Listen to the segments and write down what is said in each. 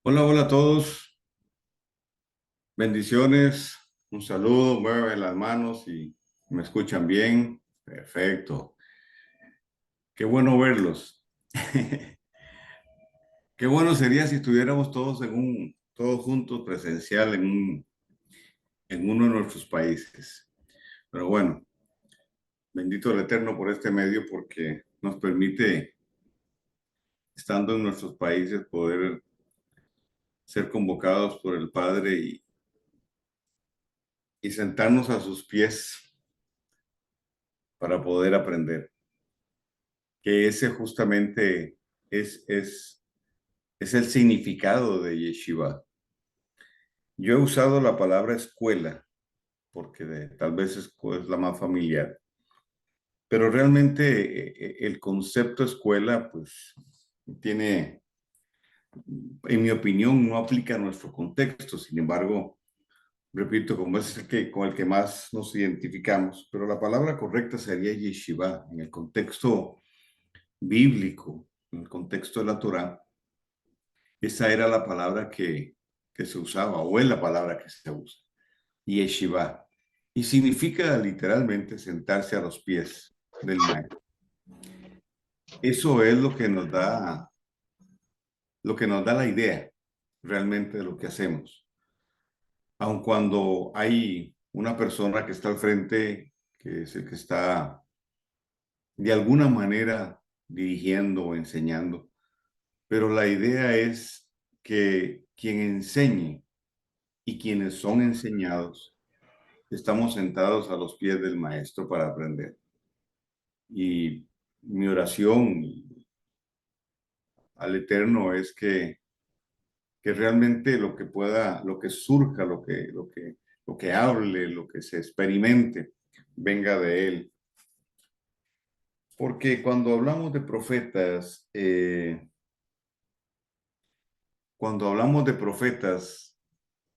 Hola, hola a todos. Bendiciones. Un saludo. Mueven las manos y me escuchan bien. Perfecto. Qué bueno verlos. Qué bueno sería si estuviéramos todos juntos presencial en uno de nuestros países. Pero bueno, bendito el Eterno por este medio porque nos permite, estando en nuestros países, poder ser convocados por el Padre y sentarnos a sus pies para poder aprender. Que ese justamente es el significado de yeshiva. Yo he usado la palabra escuela porque tal vez es la más familiar, pero realmente el concepto escuela pues tiene, en mi opinión, no aplica a nuestro contexto. Sin embargo, repito, como es con el que más nos identificamos, pero la palabra correcta sería yeshiva en el contexto bíblico, en el contexto de la Torá. Esa era la palabra que se usaba, o es la palabra que se usa, yeshiva. Y significa literalmente sentarse a los pies del maestro. Eso es lo que nos da la idea realmente de lo que hacemos. Aun cuando hay una persona que está al frente, que es el que está de alguna manera dirigiendo o enseñando, pero la idea es que quien enseñe y quienes son enseñados, estamos sentados a los pies del maestro para aprender. Y mi oración al Eterno es que realmente lo que pueda, lo que surja, lo que hable, lo que se experimente, venga de Él. Porque cuando hablamos de profetas,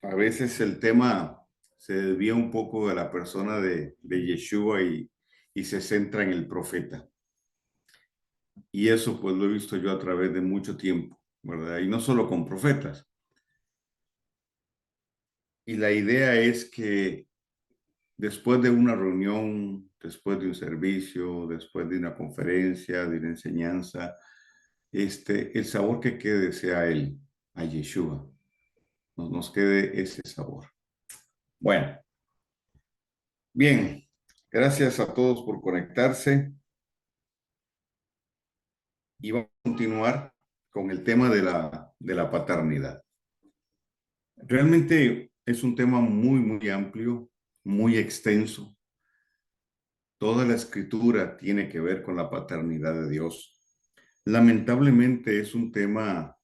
a veces el tema se desvía un poco de la persona de Yeshua y se centra en el profeta. Y eso pues lo he visto yo a través de mucho tiempo, ¿verdad? Y no solo con profetas. Y la idea es que después de una reunión, después de un servicio, después de una conferencia, de una enseñanza, el sabor que quede sea él, a Yeshua. Nos quede ese sabor. Bueno, bien. Gracias a todos por conectarse y vamos a continuar con el tema de la paternidad. Realmente es un tema muy, muy amplio, muy extenso. Toda la escritura tiene que ver con la paternidad de Dios. Lamentablemente es un tema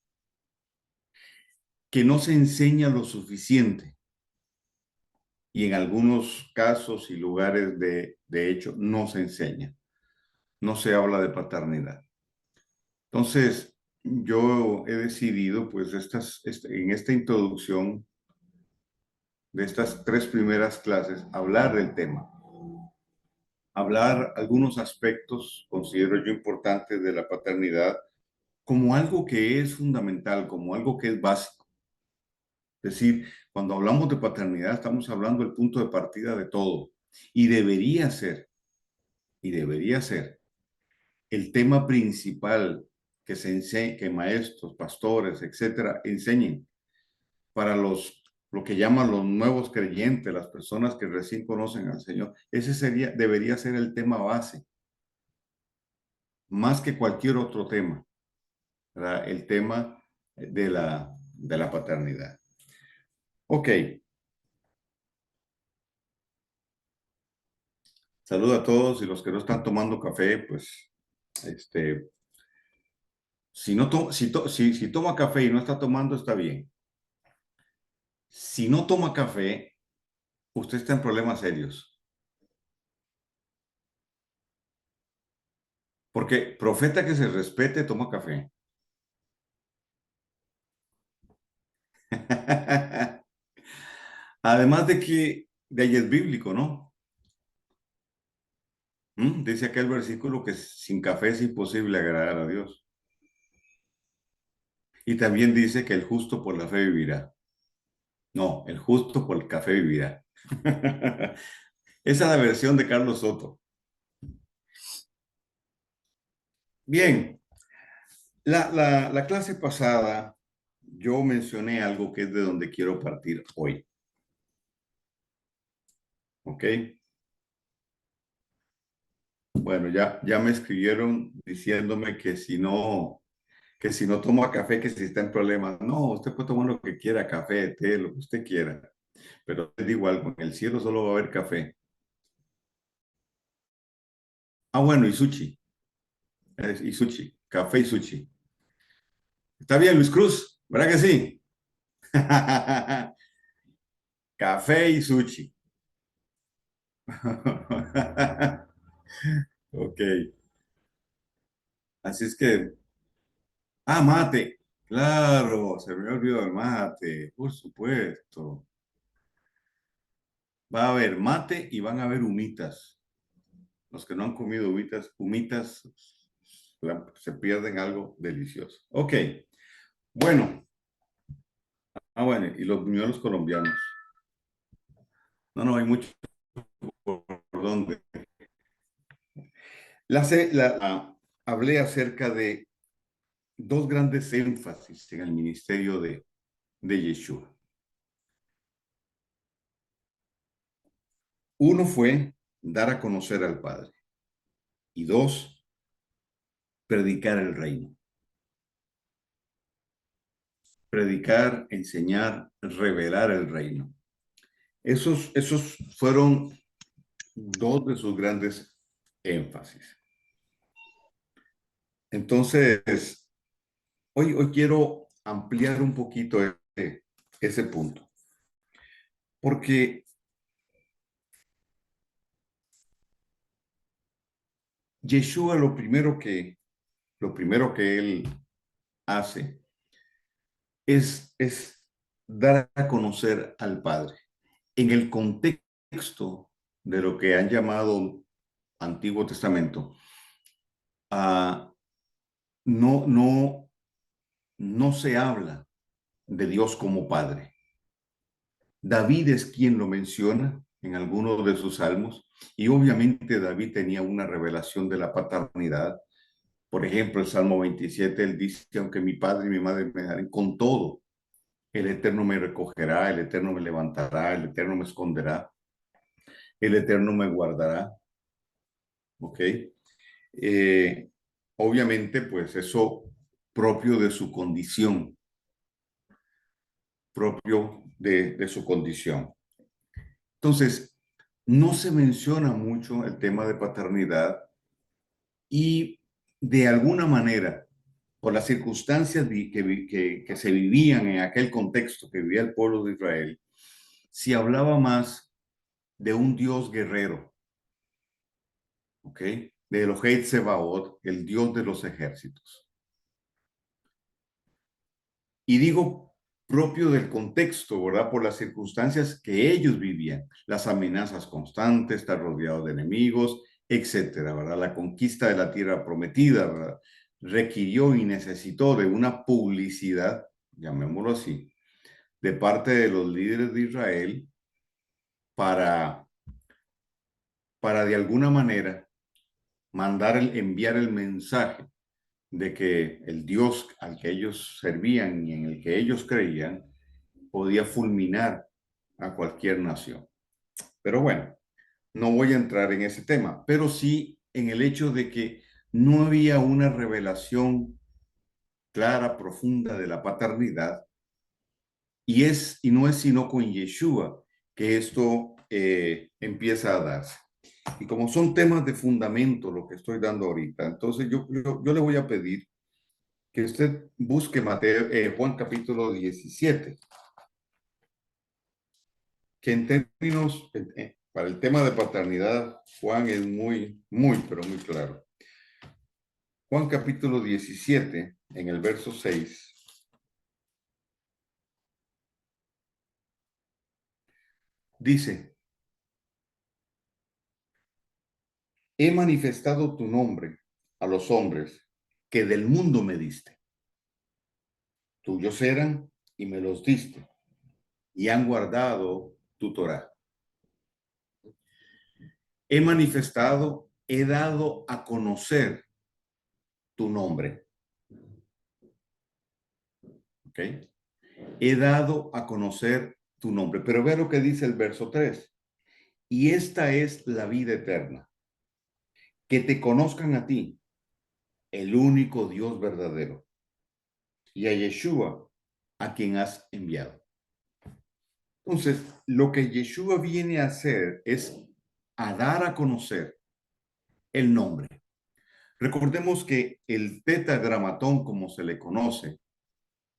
que no se enseña lo suficiente y en algunos casos y lugares de hecho no se enseña, no se habla de paternidad. Entonces, yo he decidido pues en esta introducción de estas tres primeras clases hablar del tema, hablar algunos aspectos, considero yo importantes de la paternidad como algo que es fundamental, como algo que es básico. Es decir, cuando hablamos de paternidad estamos hablando del punto de partida de todo y debería ser el tema principal que se enseñe, que maestros, pastores, etcétera, enseñen para lo que llaman los nuevos creyentes, las personas que recién conocen al Señor. Debería ser el tema base, más que cualquier otro tema, ¿verdad? El tema de la paternidad. Ok, saludo a todos y los que no están tomando café, pues, si, no to- si, to- si, si toma café y no está tomando, está bien. Si no toma café, usted está en problemas serios. Porque profeta que se respete toma café. Además de que de ahí es bíblico, ¿no? Dice aquel versículo que sin café es imposible agradar a Dios. Y también dice que el justo por la fe vivirá. No, el justo por el café vivirá. Esa es la versión de Carlos Soto. Bien, la clase pasada yo mencioné algo que es de donde quiero partir hoy. ¿Ok? Bueno, ya me escribieron diciéndome que si no toma café, que si está en problemas. No, usted puede tomar lo que quiera, café, té, lo que usted quiera. Pero te digo algo, en el cielo solo va a haber café. Ah, bueno, y sushi. Y sushi. Café y sushi. Está bien, Luis Cruz, ¿verdad que sí? Café y sushi. Ok. Así es que, mate. Claro, se me olvidó el mate, por supuesto. Va a haber mate y van a haber humitas. Los que no han comido humitas se pierden algo delicioso. Ok, bueno. Bueno, y los buñuelos colombianos. No, hay mucho por donde. Hablé acerca de dos grandes énfasis en el ministerio de Yeshua. Uno fue dar a conocer al Padre y dos, predicar el reino. Predicar, enseñar, revelar el reino. Esos fueron dos de sus grandes énfasis. Entonces, hoy quiero ampliar un poquito ese punto, porque Yeshua lo primero que él hace es dar a conocer al Padre en el contexto de lo que han llamado Antiguo Testamento. Uh, no, no, no se habla de Dios como Padre. David es quien lo menciona en algunos de sus salmos y obviamente David tenía una revelación de la paternidad. Por ejemplo, el Salmo 27, él dice, aunque mi padre y mi madre me dejarán, con todo, el Eterno me recogerá, el Eterno me levantará, el Eterno me esconderá, el Eterno me guardará. ¿Ok? Eh, obviamente, pues eso propio de su condición, propio de su condición. Entonces, no se menciona mucho el tema de paternidad y de alguna manera, por las circunstancias que se vivían en aquel contexto que vivía el pueblo de Israel, se hablaba más de un Dios guerrero, ¿ok? De Elohei Tsebaot, el Dios de los ejércitos. Y digo propio del contexto, ¿verdad? Por las circunstancias que ellos vivían, las amenazas constantes, estar rodeado de enemigos, etcétera, ¿verdad? La conquista de la tierra prometida, ¿verdad? Requirió y necesitó de una publicidad, llamémoslo así, de parte de los líderes de Israel para, para de alguna manera enviar el mensaje de que el Dios al que ellos servían y en el que ellos creían podía fulminar a cualquier nación. Pero bueno, no voy a entrar en ese tema, pero sí en el hecho de que no había una revelación clara, profunda de la paternidad, y no es sino con Yeshua que esto empieza a darse. Y como son temas de fundamento lo que estoy dando ahorita, entonces yo le voy a pedir que usted busque Juan capítulo 17, que en términos, para el tema de paternidad, Juan es muy, muy, pero muy claro. Juan capítulo 17, en el verso 6, dice: he manifestado tu nombre a los hombres que del mundo me diste. Tuyos eran y me los diste, y han guardado tu Torá. He manifestado, he dado a conocer tu nombre. ¿Ok? He dado a conocer tu nombre. Pero ve lo que dice el verso 3. Y esta es la vida eterna, que te conozcan a ti, el único Dios verdadero, y a Yeshua, a quien has enviado. Entonces, lo que Yeshua viene a hacer es a dar a conocer el nombre. Recordemos que el tetragramatón, como se le conoce,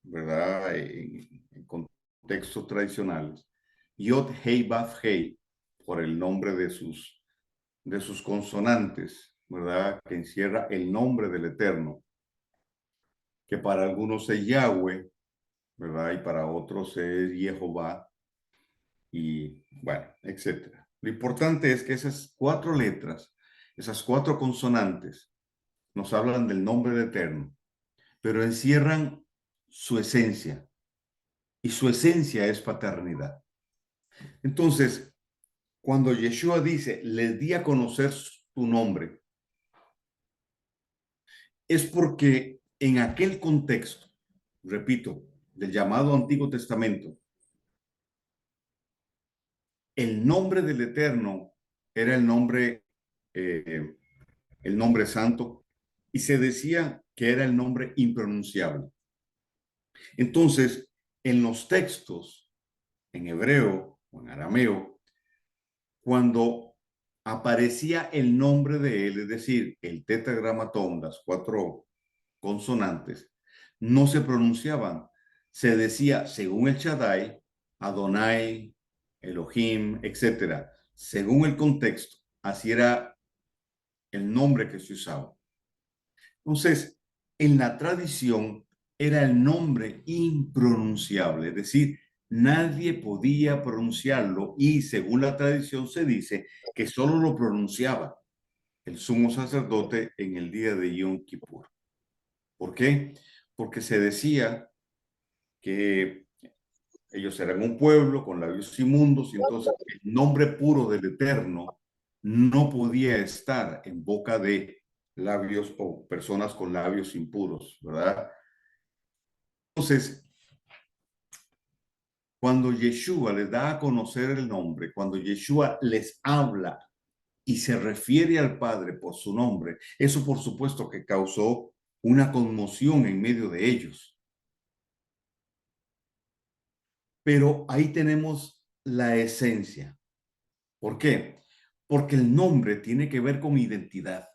¿verdad? En contextos tradicionales, Yod Hei Vav Hei, por el nombre de sus consonantes, ¿verdad? Que encierra el nombre del Eterno, que para algunos es Yahweh, ¿verdad? Y para otros es Jehová, y bueno, etcétera. Lo importante es que esas 4 letras, esas 4 consonantes, nos hablan del nombre del Eterno, pero encierran su esencia, y su esencia es paternidad. Entonces, cuando Yeshua dice, les di a conocer tu nombre, es porque en aquel contexto, repito, del llamado Antiguo Testamento, el nombre del Eterno era eh, el nombre santo, y se decía que era el nombre impronunciable. Entonces, en los textos, en hebreo o en arameo, cuando aparecía el nombre de él, es decir, el tetragramatón, las 4 consonantes, no se pronunciaban. Se decía, según el Shaddai, Adonai, Elohim, etcétera. Según el contexto, así era el nombre que se usaba. Entonces, en la tradición era el nombre impronunciable, es decir, nadie podía pronunciarlo, y según la tradición se dice que solo lo pronunciaba el sumo sacerdote en el día de Yom Kippur. ¿Por qué? Porque se decía que ellos eran un pueblo con labios inmundos, y entonces el nombre puro del Eterno no podía estar en boca de labios o personas con labios impuros, ¿verdad? Entonces, cuando Yeshua les da a conocer el nombre, cuando Yeshua les habla y se refiere al Padre por su nombre, eso por supuesto que causó una conmoción en medio de ellos. Pero ahí tenemos la esencia. ¿Por qué? Porque el nombre tiene que ver con identidad.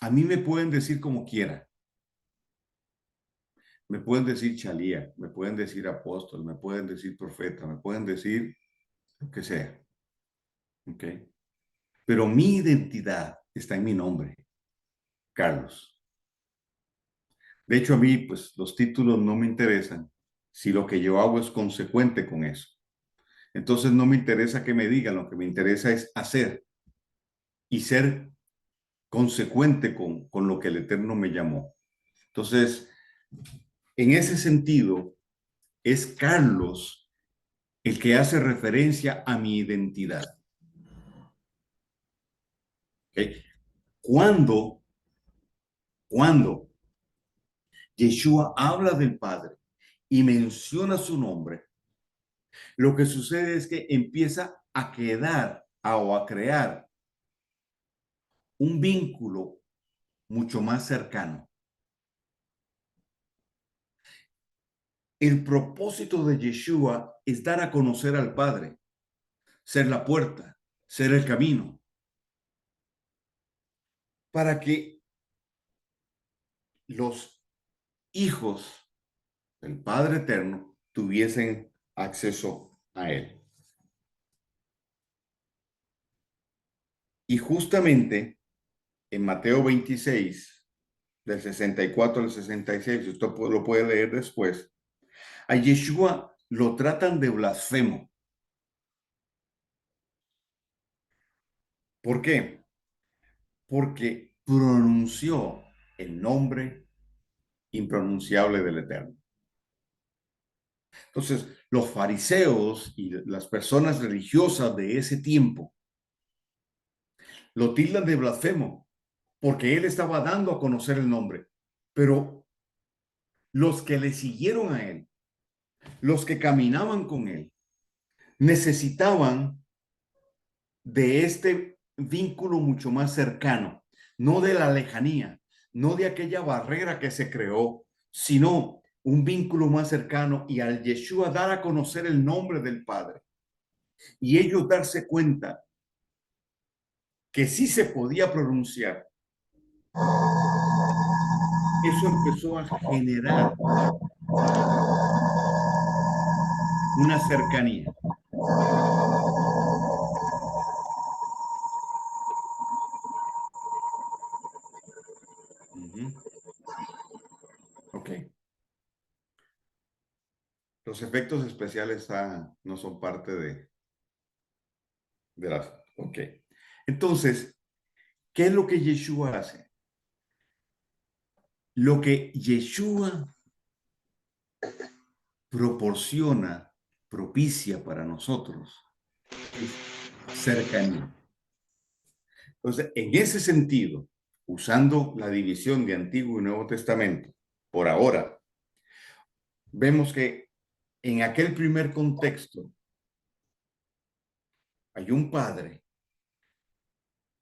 A mí me pueden decir como quiera. Me pueden decir chalía, me pueden decir apóstol, me pueden decir profeta, me pueden decir lo que sea. ¿Ok? Pero mi identidad está en mi nombre, Carlos. De hecho, a mí, pues, los títulos no me interesan si lo que yo hago es consecuente con eso. Entonces, no me interesa que me digan, lo que me interesa es hacer y ser consecuente con lo que el Eterno me llamó. Entonces, en ese sentido, es Carlos el que hace referencia a mi identidad. ¿Okay? Cuando, cuando Yeshua habla del Padre y menciona su nombre, lo que sucede es que empieza a quedar o a crear un vínculo mucho más cercano. El propósito de Yeshua es dar a conocer al Padre, ser la puerta, ser el camino, para que los hijos del Padre Eterno tuviesen acceso a Él. Y justamente en Mateo 26, del 64 al 66, usted lo puede leer después, a Yeshua lo tratan de blasfemo. ¿Por qué? Porque pronunció el nombre impronunciable del Eterno. Entonces, los fariseos y las personas religiosas de ese tiempo lo tildan de blasfemo porque él estaba dando a conocer el nombre. Pero los que le siguieron a él, los que caminaban con él, necesitaban de este vínculo mucho más cercano, no de la lejanía, no de aquella barrera que se creó, sino un vínculo más cercano y al Yeshua dar a conocer el nombre del Padre y ellos darse cuenta que sí se podía pronunciar, eso empezó a generar una cercanía. Ujú. Ok. Los efectos especiales no son parte de las... Ok. Entonces, ¿qué es lo que Yeshua hace? Lo que Yeshua proporciona, propicia para nosotros, es cercanía. Entonces, en ese sentido, usando la división de Antiguo y Nuevo Testamento, por ahora, vemos que en aquel primer contexto hay un padre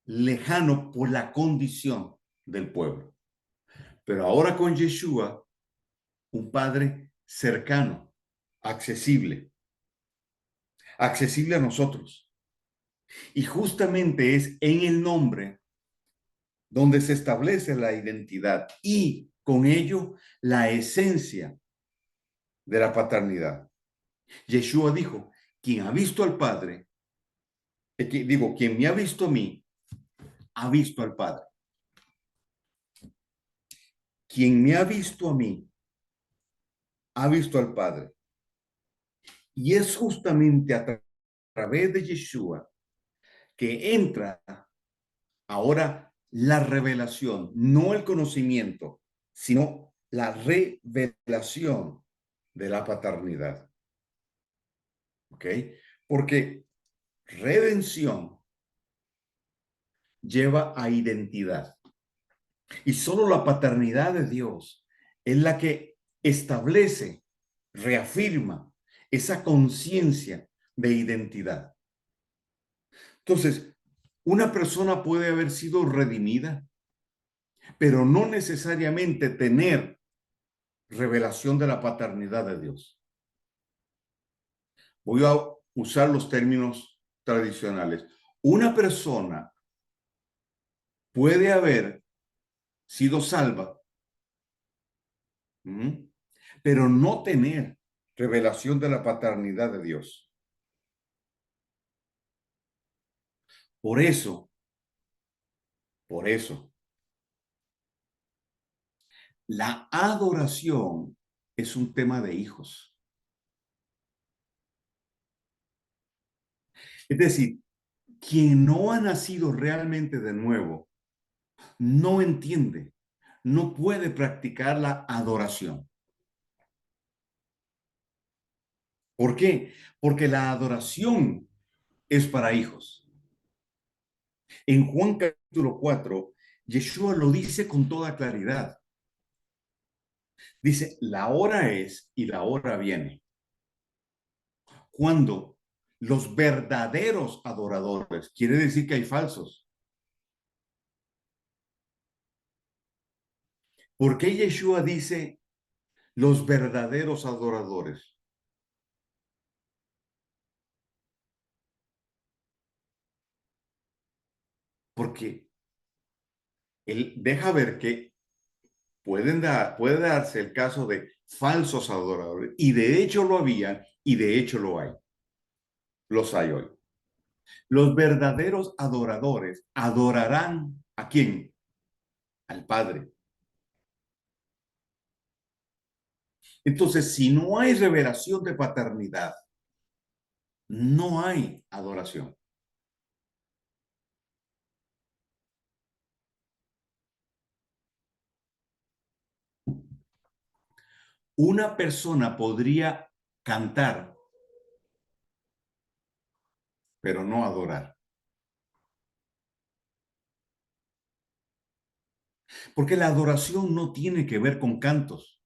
lejano por la condición del pueblo. Pero ahora con Yeshua, un padre cercano, accesible, accesible a nosotros. Y justamente es en el nombre donde se establece la identidad y con ello la esencia de la paternidad. Yeshua dijo, quien ha visto al Padre, quien me ha visto a mí, ha visto al Padre. Quien me ha visto a mí, ha visto al Padre. Y es justamente través de Yeshua que entra ahora la revelación, no el conocimiento, sino la revelación de la paternidad. ¿Ok? Porque redención lleva a identidad. Y solo la paternidad de Dios es la que establece, reafirma esa conciencia de identidad. Entonces, una persona puede haber sido redimida, pero no necesariamente tener revelación de la paternidad de Dios. Voy a usar los términos tradicionales. Una persona puede haber sido salva, pero no tener revelación de la paternidad de Dios. Por eso, la adoración es un tema de hijos. Es decir, quien no ha nacido realmente de nuevo, no entiende, no puede practicar la adoración. ¿Por qué? Porque la adoración es para hijos. En Juan capítulo 4, Yeshua lo dice con toda claridad. Dice, la hora es y la hora viene. Cuando los verdaderos adoradores, quiere decir que hay falsos. ¿Por qué Yeshua dice los verdaderos adoradores? Porque él deja ver que puede darse el caso de falsos adoradores, y de hecho lo había, y de hecho lo hay. Los hay hoy. Los verdaderos adoradores adorarán ¿a quién? al Padre. Entonces, si no hay revelación de paternidad, no hay adoración. Una persona podría cantar, pero no adorar. Porque la adoración no tiene que ver con cantos.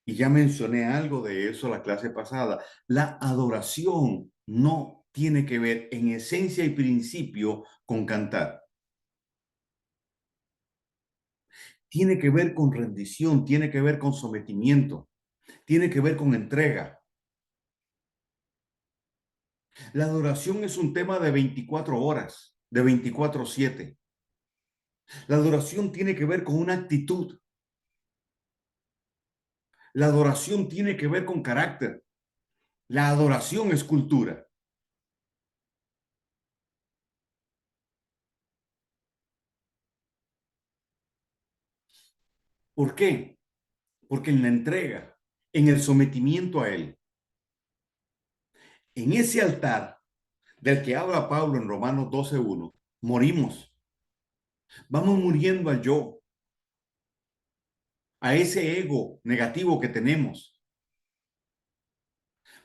Y ya mencioné algo de eso la clase pasada. La adoración no tiene que ver en esencia y principio con cantar. Tiene que ver con rendición, tiene que ver con sometimiento, tiene que ver con entrega. La adoración es un tema de 24 horas, de 24/7. La adoración tiene que ver con una actitud. La adoración tiene que ver con carácter. La adoración es cultura. ¿Por qué? Porque en la entrega, en el sometimiento a Él, en ese altar del que habla Pablo en Romanos 12:1, morimos. Vamos muriendo al yo, a ese ego negativo que tenemos.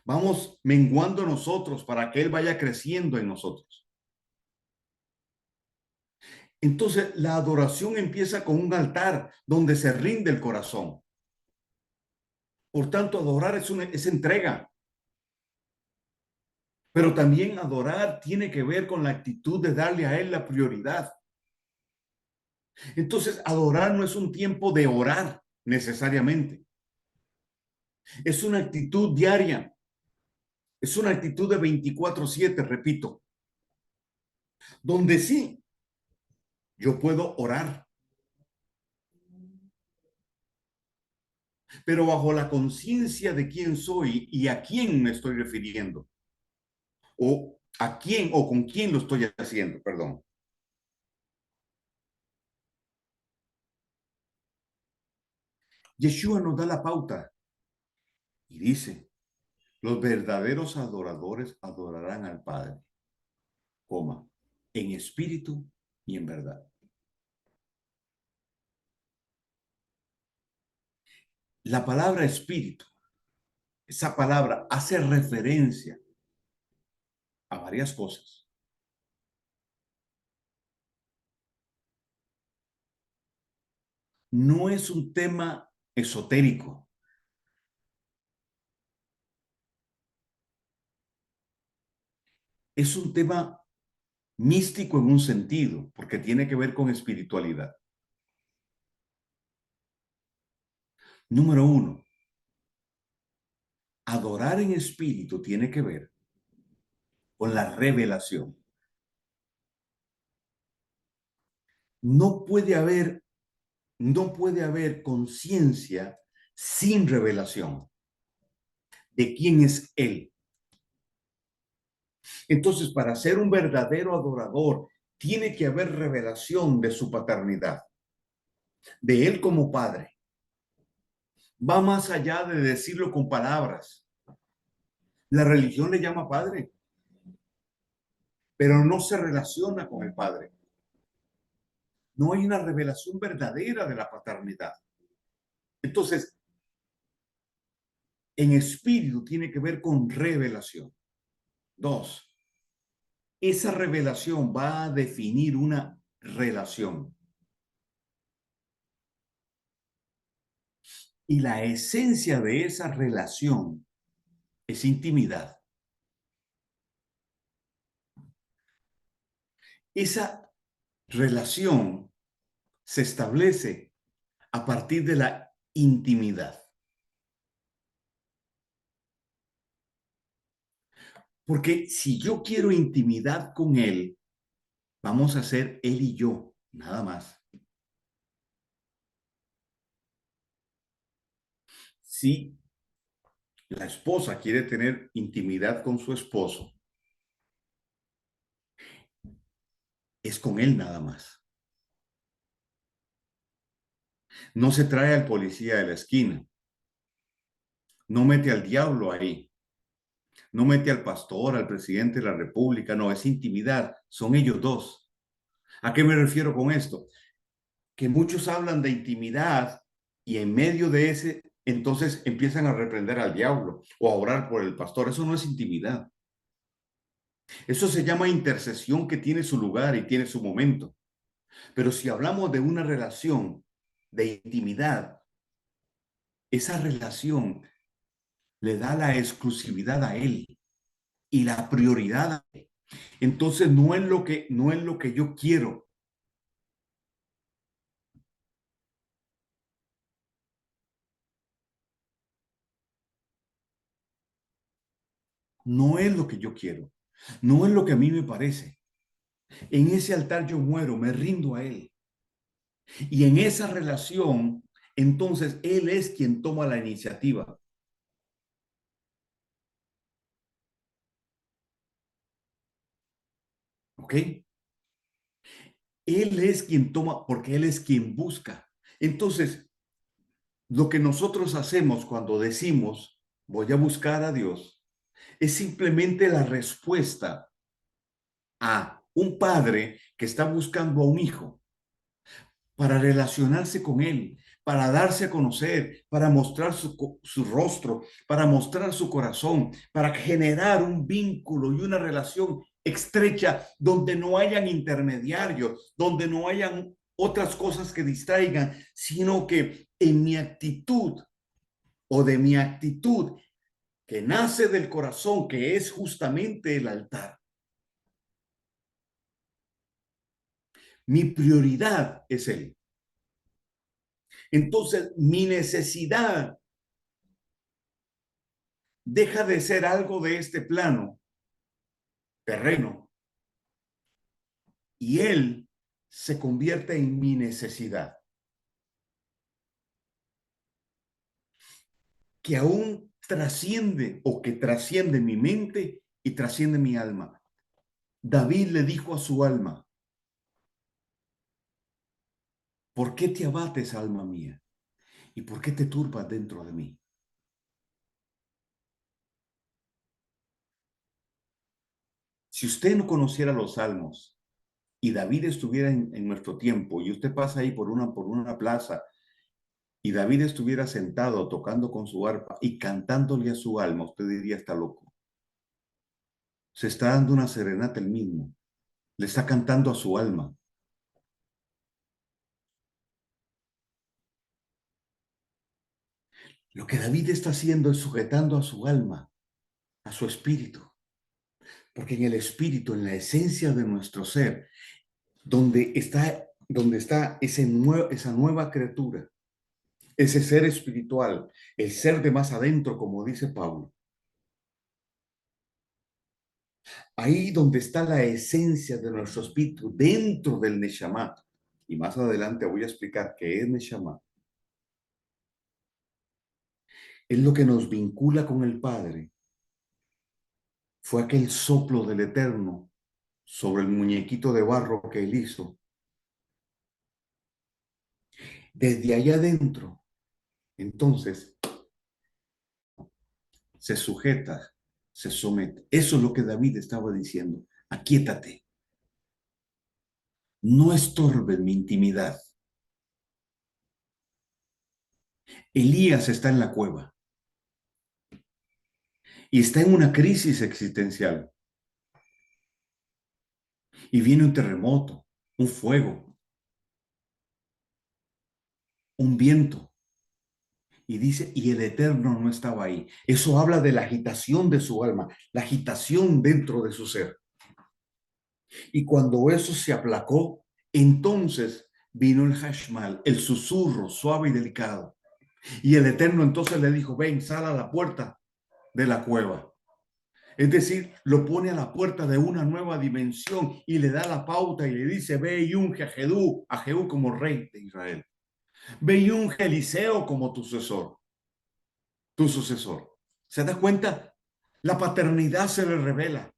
Vamos menguando nosotros para que Él vaya creciendo en nosotros. Entonces, la adoración empieza con un altar donde se rinde el corazón. Por tanto, adorar es entrega. Pero también adorar tiene que ver con la actitud de darle a Él la prioridad. Entonces, adorar no es un tiempo de orar necesariamente. Es una actitud diaria. Es una actitud de 24/7, repito, donde sí, yo puedo orar, pero bajo la conciencia de quién soy y a quién me estoy refiriendo, o a quién o con quién lo estoy haciendo, perdón. Yeshua nos da la pauta y dice, los verdaderos adoradores adorarán al Padre, coma, en espíritu y en verdad. La palabra espíritu, esa palabra hace referencia a varias cosas. No es un tema esotérico, es un tema místico en un sentido, porque tiene que ver con espiritualidad. Número uno, adorar en espíritu tiene que ver con la revelación. No puede haber, no puede haber conciencia sin revelación de quién es Él. Entonces, para ser un verdadero adorador, tiene que haber revelación de su paternidad, de Él como Padre. Va más allá de decirlo con palabras. La religión le llama Padre, pero no se relaciona con el Padre. No hay una revelación verdadera de la paternidad. Entonces, en espíritu tiene que ver con revelación. Dos, esa revelación va a definir una relación. Y la esencia de esa relación es intimidad. Esa relación se establece a partir de la intimidad. Porque si yo quiero intimidad con Él, vamos a ser Él y yo, nada más. Si la esposa quiere tener intimidad con su esposo, es con Él nada más. No se trae al policía de la esquina, no mete al diablo ahí, no mete al pastor, al presidente de la República, no, es intimidad, son ellos dos. ¿A qué me refiero con esto? Que muchos hablan de intimidad y en medio de ese, entonces empiezan a reprender al diablo o a orar por el pastor. Eso no es intimidad. Eso se llama intercesión que tiene su lugar y tiene su momento. Pero si hablamos de una relación de intimidad, esa relación le da la exclusividad a él y la prioridad a él. Entonces no es lo que yo quiero, no es lo que yo quiero, no es lo que a mí me parece. En ese altar yo muero, me rindo a él. Y en esa relación, entonces él es quien toma la iniciativa. ¿Ok? Él es quien toma, porque él es quien busca. Entonces, lo que nosotros hacemos cuando decimos voy a buscar a Dios es simplemente la respuesta a un padre que está buscando a un hijo para relacionarse con él, para darse a conocer, para mostrar su rostro, para mostrar su corazón, para generar un vínculo y una relación estrecha donde no hayan intermediarios, donde no hayan otras cosas que distraigan, sino que en mi actitud o de mi actitud que nace del corazón, que es justamente el altar. Mi prioridad es Él. Entonces, mi necesidad deja de ser algo de este plano terreno y Él se convierte en mi necesidad, que aún trasciende o que trasciende mi mente y trasciende mi alma. David le dijo a su alma, ¿por qué te abates, alma mía? ¿Y por qué te turbas dentro de mí? Si usted no conociera los salmos y David estuviera en nuestro tiempo y usted pasa ahí por una plaza y David estuviera sentado tocando con su arpa y cantándole a su alma, usted diría está loco. Se está dando una serenata él mismo, le está cantando a su alma. Lo que David está haciendo es sujetando a su alma, a su espíritu, porque en el espíritu, en la esencia de nuestro ser, donde está esa nueva criatura, ese ser espiritual, el ser de más adentro, como dice Pablo, ahí donde está la esencia de nuestro espíritu, dentro del Neshama, y más adelante voy a explicar qué es Neshama, es lo que nos vincula con el Padre, fue aquel soplo del Eterno sobre el muñequito de barro que él hizo. Desde allá adentro, entonces, se sujeta, se somete. Eso es lo que David estaba diciendo. Aquíétate, no estorbe mi intimidad. Elías está en la cueva y está en una crisis existencial. Y viene un terremoto, un fuego, un viento. Y dice, y el Eterno no estaba ahí. Eso habla de la agitación de su alma, la agitación dentro de su ser. Y cuando eso se aplacó, entonces vino el hashmal, el susurro suave y delicado. Y el Eterno entonces le dijo, ven, sal a la puerta de la cueva. Es decir, lo pone a la puerta de una nueva dimensión y le da la pauta y le dice, ve y unge a Jehú como rey de Israel. Ve y unge a Eliseo como tu sucesor. ¿Se da cuenta? La paternidad se le revela.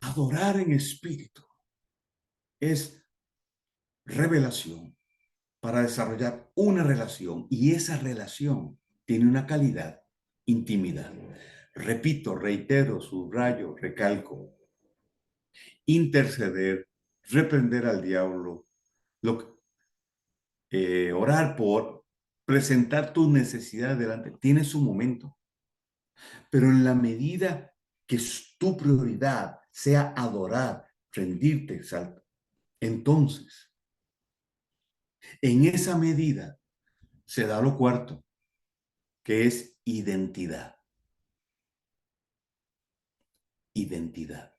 Adorar en espíritu es revelación para desarrollar una relación y esa relación tiene una calidad, intimidad. Repito, reitero, subrayo, recalco, interceder, reprender al diablo, orar por, presentar tus necesidades delante, tiene su momento, pero en la medida que tu prioridad sea adorar, rendirte, entonces, en esa medida se da lo cuarto, que es identidad. Identidad.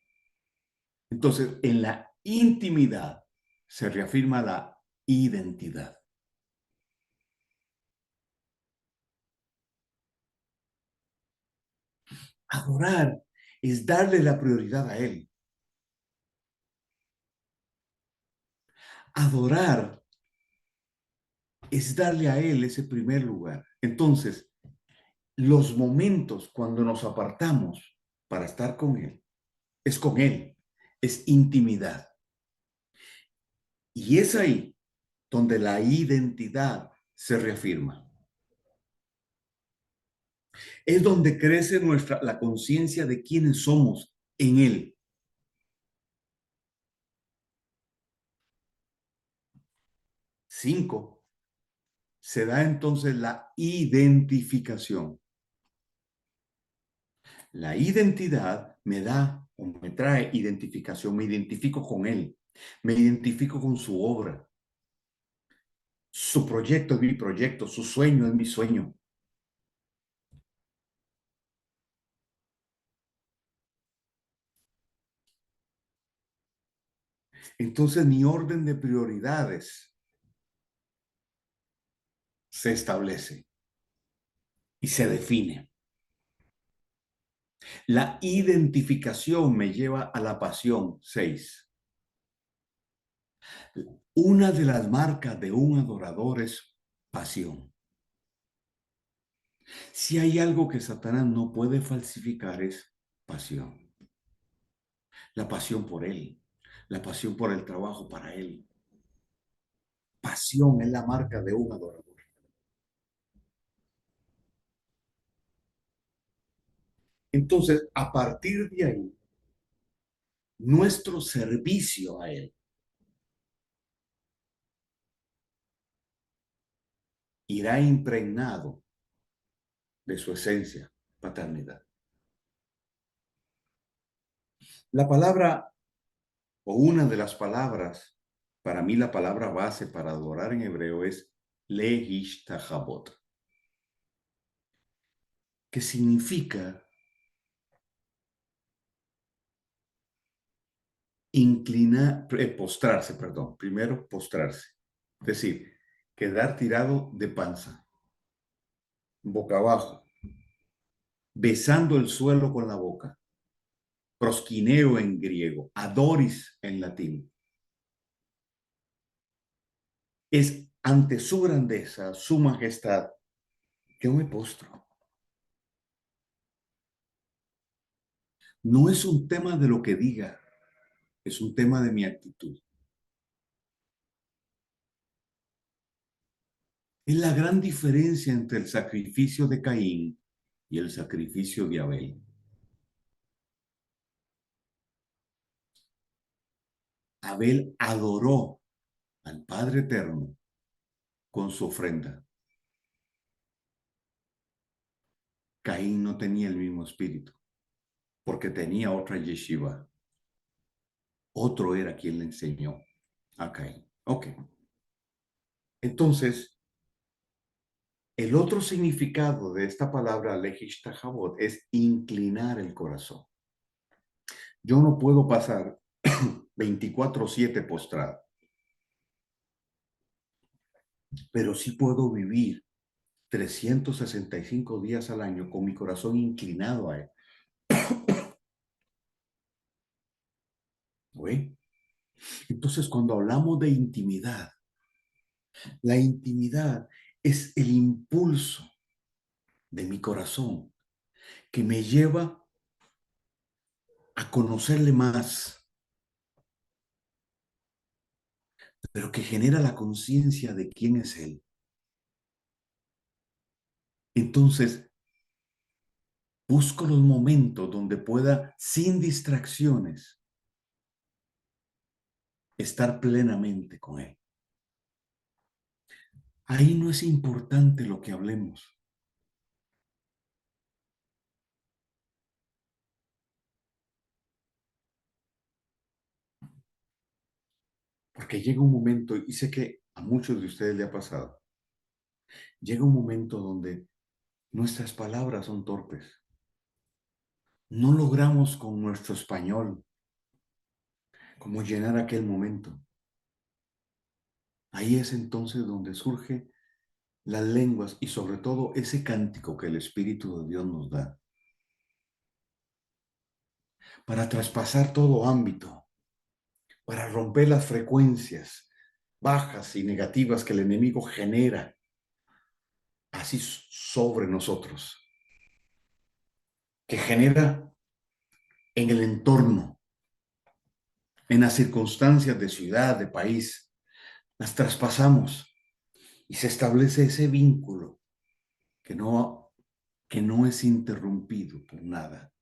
Entonces, en la intimidad se reafirma la identidad. Adorar es darle la prioridad a Él. Adorar es darle a Él ese primer lugar. Entonces, los momentos cuando nos apartamos para estar con Él, es intimidad. Y es ahí donde la identidad se reafirma. Es donde crece la conciencia de quiénes somos en Él. 5. Se da entonces la identificación. La identidad me da o me trae identificación, me identifico con Él, me identifico con su obra. Su proyecto es mi proyecto, su sueño es mi sueño. Entonces mi orden de prioridades se establece y se define. La identificación me lleva a la pasión. 6. Una de las marcas de un adorador es pasión. Si hay algo que Satanás no puede falsificar es pasión. La pasión por Él, la pasión por el trabajo para Él. Pasión es la marca de un adorador. Entonces, a partir de ahí, nuestro servicio a Él irá impregnado de su esencia, paternidad. La palabra, o una de las palabras, para mí la palabra base para adorar en hebreo es lehishtahabot, que significa postrarse, perdón, primero postrarse, es decir, quedar tirado de panza, boca abajo, besando el suelo con la boca, prosquineo en griego, adoris en latín. Es ante su grandeza, su majestad, yo me postro. No es un tema de lo que diga, es un tema de mi actitud. Es la gran diferencia entre el sacrificio de Caín y el sacrificio de Abel. Abel adoró al Padre Eterno con su ofrenda. Caín no tenía el mismo espíritu, porque tenía otra yeshiva. Otro era quien le enseñó a Caín. Ok. Entonces, el otro significado de esta palabra lehishtahabot es inclinar el corazón. Yo no puedo pasar 24/7 postrado, pero sí puedo vivir 365 días al año con mi corazón inclinado a Él. ¿Oí? Entonces, cuando hablamos de intimidad, la intimidad es el impulso de mi corazón que me lleva a conocerle más, pero que genera la conciencia de quién es Él. Entonces, busco los momentos donde pueda, sin distracciones, estar plenamente con Él. Ahí no es importante lo que hablemos, porque llega un momento, y sé que a muchos de ustedes le ha pasado, llega un momento donde nuestras palabras son torpes. No logramos con nuestro español como llenar aquel momento. Ahí es entonces donde surge las lenguas y sobre todo ese cántico que el Espíritu de Dios nos da para traspasar todo ámbito, para romper las frecuencias bajas y negativas que el enemigo genera así sobre nosotros, que genera en el entorno, en las circunstancias de ciudad, de país, las traspasamos y se establece ese vínculo que no es interrumpido por nada.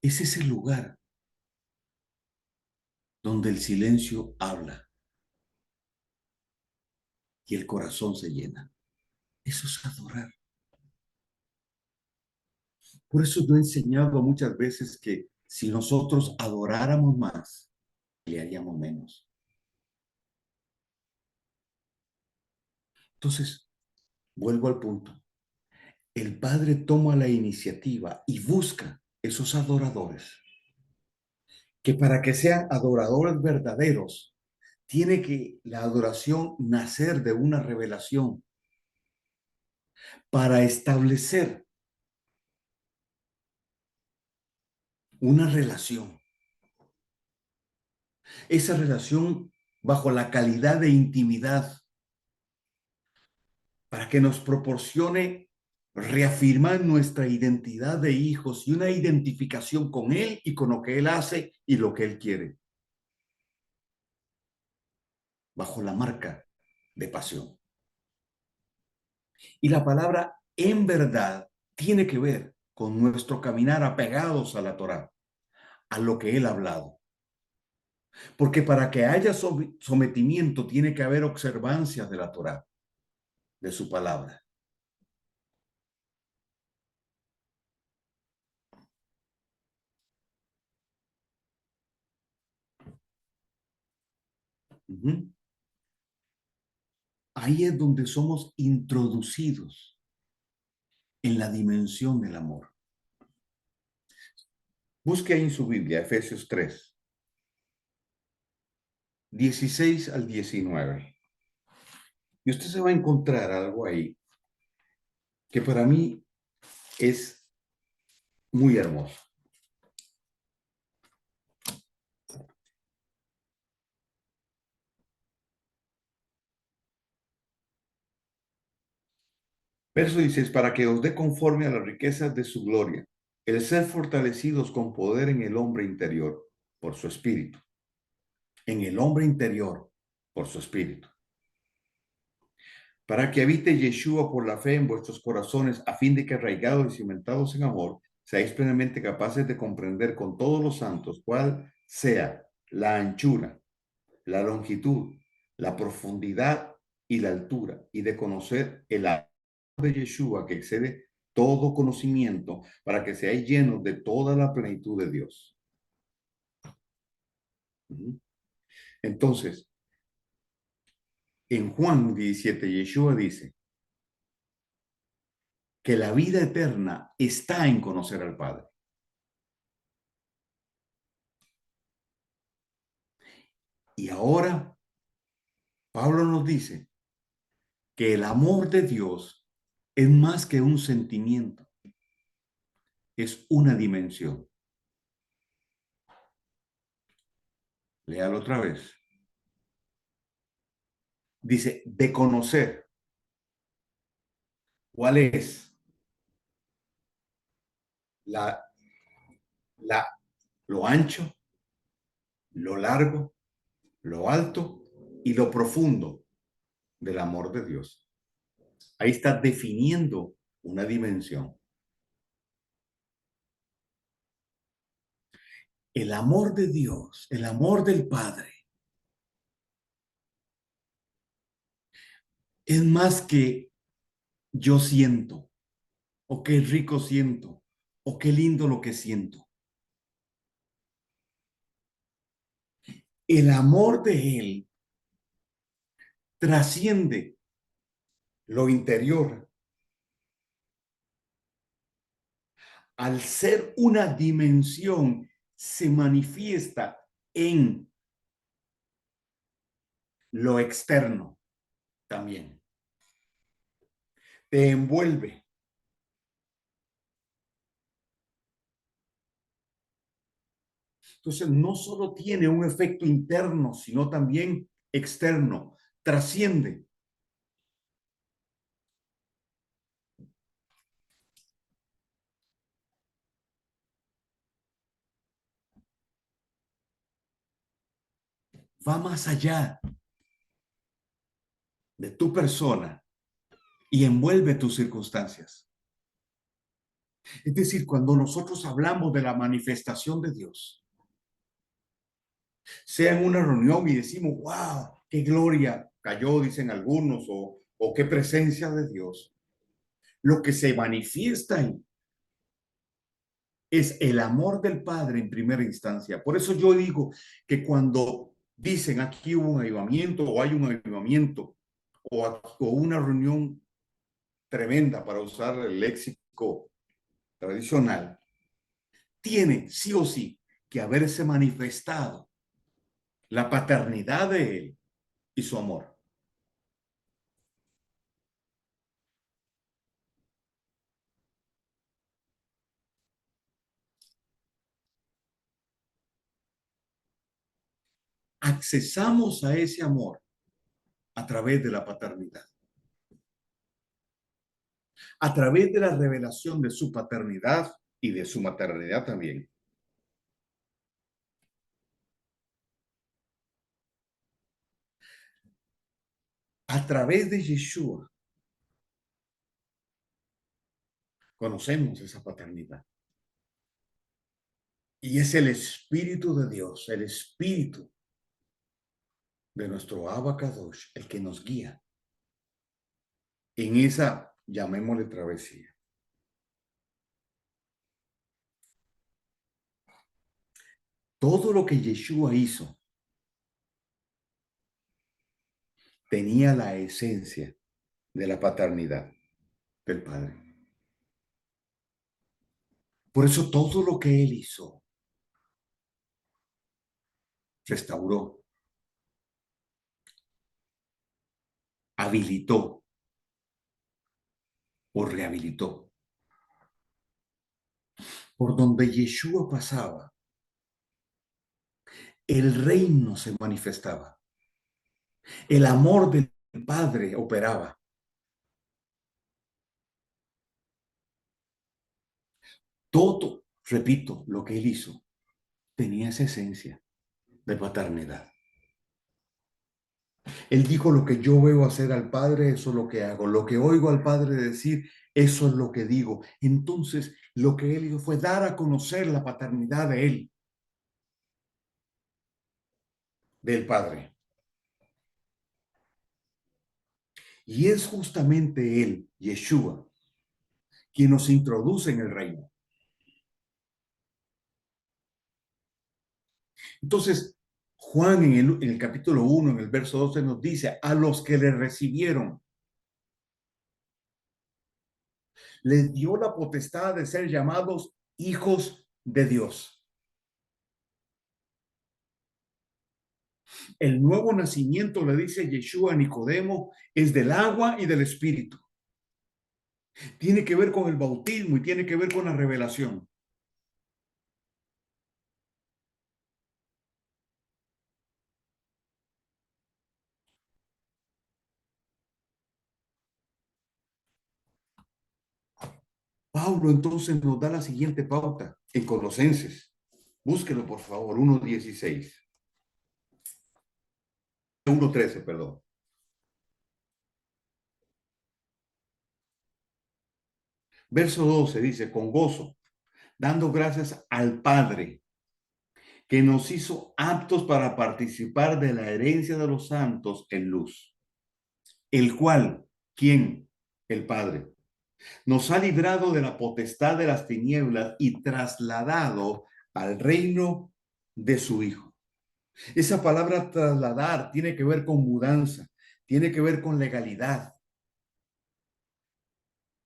Es ese lugar donde el silencio habla y el corazón se llena. Eso es adorar. Por eso yo he enseñado muchas veces que si nosotros adoráramos más, le haríamos menos. Entonces, vuelvo al punto. El Padre toma la iniciativa y busca esos adoradores, que para que sean adoradores verdaderos, tiene que la adoración nacer de una revelación para establecer una relación. Esa relación bajo la calidad de intimidad para que nos proporcione reafirmar nuestra identidad de hijos y una identificación con Él y con lo que Él hace y lo que Él quiere, bajo la marca de pasión. Y la palabra en verdad tiene que ver con nuestro caminar apegados a la Torá, a lo que Él ha hablado. Porque para que haya sometimiento tiene que haber observancias de la Torá, de su palabra. Uh-huh. Ahí es donde somos introducidos en la dimensión del amor. Busque ahí en su Biblia, Efesios 3, 16 al 19. Y usted se va a encontrar algo ahí que para mí es muy hermoso. Verso 16, para que os dé conforme a las riquezas de su gloria, el ser fortalecidos con poder en el hombre interior, por su espíritu. En el hombre interior, por su espíritu. Para que habite Yeshua por la fe en vuestros corazones, a fin de que arraigados y cimentados en amor, seáis plenamente capaces de comprender con todos los santos cuál sea la anchura, la longitud, la profundidad y la altura, y de conocer el amor de Yeshua que excede todo conocimiento, para que seáis llenos de toda la plenitud de Dios. Entonces, en Juan 17, Yeshua dice que la vida eterna está en conocer al Padre. Y ahora Pablo nos dice que el amor de Dios es más que un sentimiento, es una dimensión. Léalo otra vez. Dice, de conocer. ¿Cuál es? la, la, lo ancho, lo largo, lo alto y lo profundo del amor de Dios. Ahí está definiendo una dimensión. El amor de Dios, el amor del Padre, es más que yo siento, o qué rico siento, o qué lindo lo que siento. El amor de Él trasciende lo interior al ser una dimensión, se manifiesta en lo externo también. Te envuelve. Entonces, no solo tiene un efecto interno, sino también externo. Trasciende. Va más allá de tu persona y envuelve tus circunstancias. Es decir, cuando nosotros hablamos de la manifestación de Dios, sea en una reunión y decimos, wow, qué gloria cayó, dicen algunos, o qué presencia de Dios. Lo que se manifiesta ahí es el amor del Padre en primera instancia. Por eso yo digo que cuando dicen aquí hubo un avivamiento o hay un avivamiento o una reunión tremenda para usar el léxico tradicional, tiene sí o sí que haberse manifestado la paternidad de Él y su amor. Accesamos a ese amor a través de la paternidad, a través de la revelación de su paternidad y de su maternidad también. A través de Yeshua conocemos esa paternidad. Y es el Espíritu de Dios, el Espíritu de nuestro Abba Kadosh, el que nos guía en esa, llamémosle travesía. Todo lo que Yeshua hizo tenía la esencia de la paternidad del Padre. Por eso todo lo que Él hizo, restauró, habilitó o rehabilitó. Por donde Yeshua pasaba, el reino se manifestaba. El amor del Padre operaba. Todo, repito, lo que Él hizo tenía esa esencia de paternidad. Él dijo, lo que yo veo hacer al Padre, eso es lo que hago. Lo que oigo al Padre decir, eso es lo que digo. Entonces, lo que Él hizo fue dar a conocer la paternidad de Él, del Padre. Y es justamente Él, Yeshua, quien nos introduce en el reino. Entonces, Juan en el capítulo 1, en el verso 12, nos dice, a los que le recibieron, les dio la potestad de ser llamados hijos de Dios. El nuevo nacimiento, le dice Yeshua a Nicodemo, es del agua y del espíritu. Tiene que ver con el bautismo y tiene que ver con la revelación. Pablo entonces nos da la siguiente pauta en Colosenses. Búsquelo, por favor, 1:16. 1:13, perdón. Verso 12 dice, con gozo, dando gracias al Padre, que nos hizo aptos para participar de la herencia de los santos en luz, el cual, ¿quién? El Padre, nos ha librado de la potestad de las tinieblas y trasladado al reino de su Hijo. Esa palabra trasladar tiene que ver con mudanza, tiene que ver con legalidad,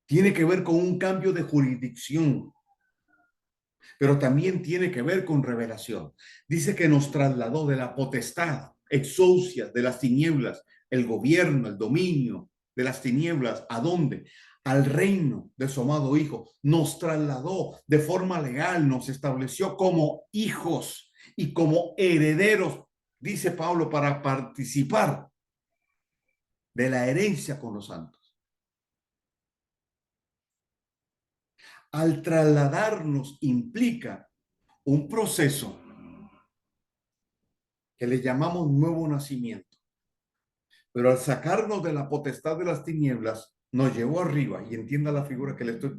tiene que ver con un cambio de jurisdicción, pero también tiene que ver con revelación. Dice que nos trasladó de la potestad, exousia, de las tinieblas, el gobierno, el dominio de las tinieblas. ¿A dónde? Al reino de su amado Hijo. Nos trasladó de forma legal, nos estableció como hijos y como herederos, dice Pablo, para participar de la herencia con los santos. Al trasladarnos implica un proceso que le llamamos nuevo nacimiento. Pero al sacarnos de la potestad de las tinieblas, nos llevó arriba, y entienda la figura que le estoy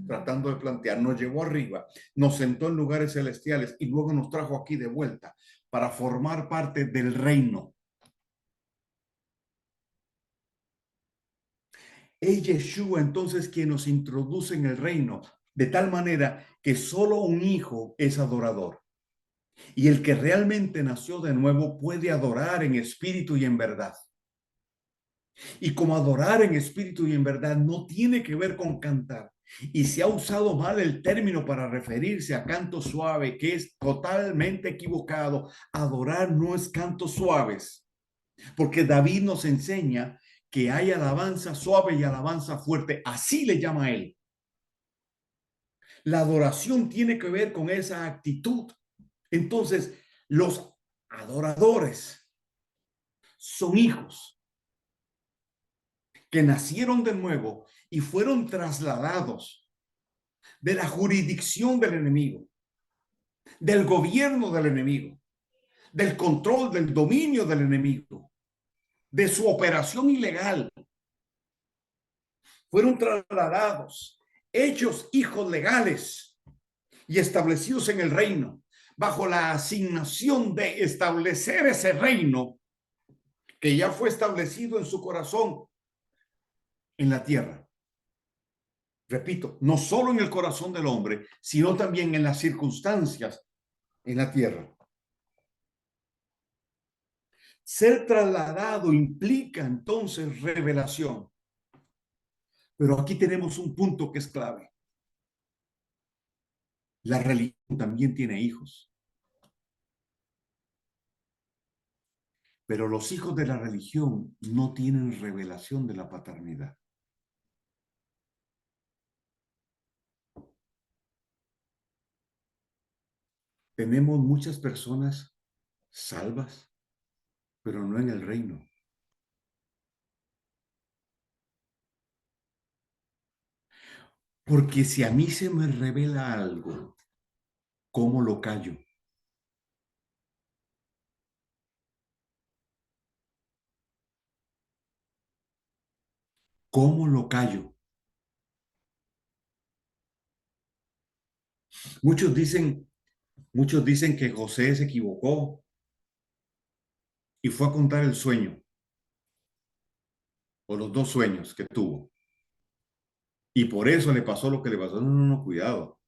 tratando de plantear, nos llevó arriba, nos sentó en lugares celestiales y luego nos trajo aquí de vuelta para formar parte del reino. Es Yeshua entonces quien nos introduce en el reino, de tal manera que solo un hijo es adorador. Y el que realmente nació de nuevo puede adorar en espíritu y en verdad. Y como adorar en espíritu y en verdad no tiene que ver con cantar. Y se ha usado mal el término para referirse a canto suave, que es totalmente equivocado. Adorar no es cantos suaves, porque David nos enseña que hay alabanza suave y alabanza fuerte. Así le llama él. La adoración tiene que ver con esa actitud. Entonces, los adoradores son hijos que nacieron de nuevo y fueron trasladados de la jurisdicción del enemigo, del gobierno del enemigo, del control, del dominio del enemigo, de su operación ilegal. Fueron trasladados, hechos hijos legales y establecidos en el reino, bajo la asignación de establecer ese reino que ya fue establecido en su corazón en la tierra. Repito, no solo en el corazón del hombre, sino también en las circunstancias en la tierra. Ser trasladado implica entonces revelación. Pero aquí tenemos un punto que es clave. La religión también tiene hijos. Pero los hijos de la religión no tienen revelación de la paternidad. Tenemos muchas personas salvas, pero no en el reino. Porque si a mí se me revela algo, ¿cómo lo callo? ¿Cómo lo callo? Muchos dicen, muchos dicen que José se equivocó y fue a contar el sueño o los dos sueños que tuvo. Y por eso le pasó lo que le pasó. No, no, no, cuidado.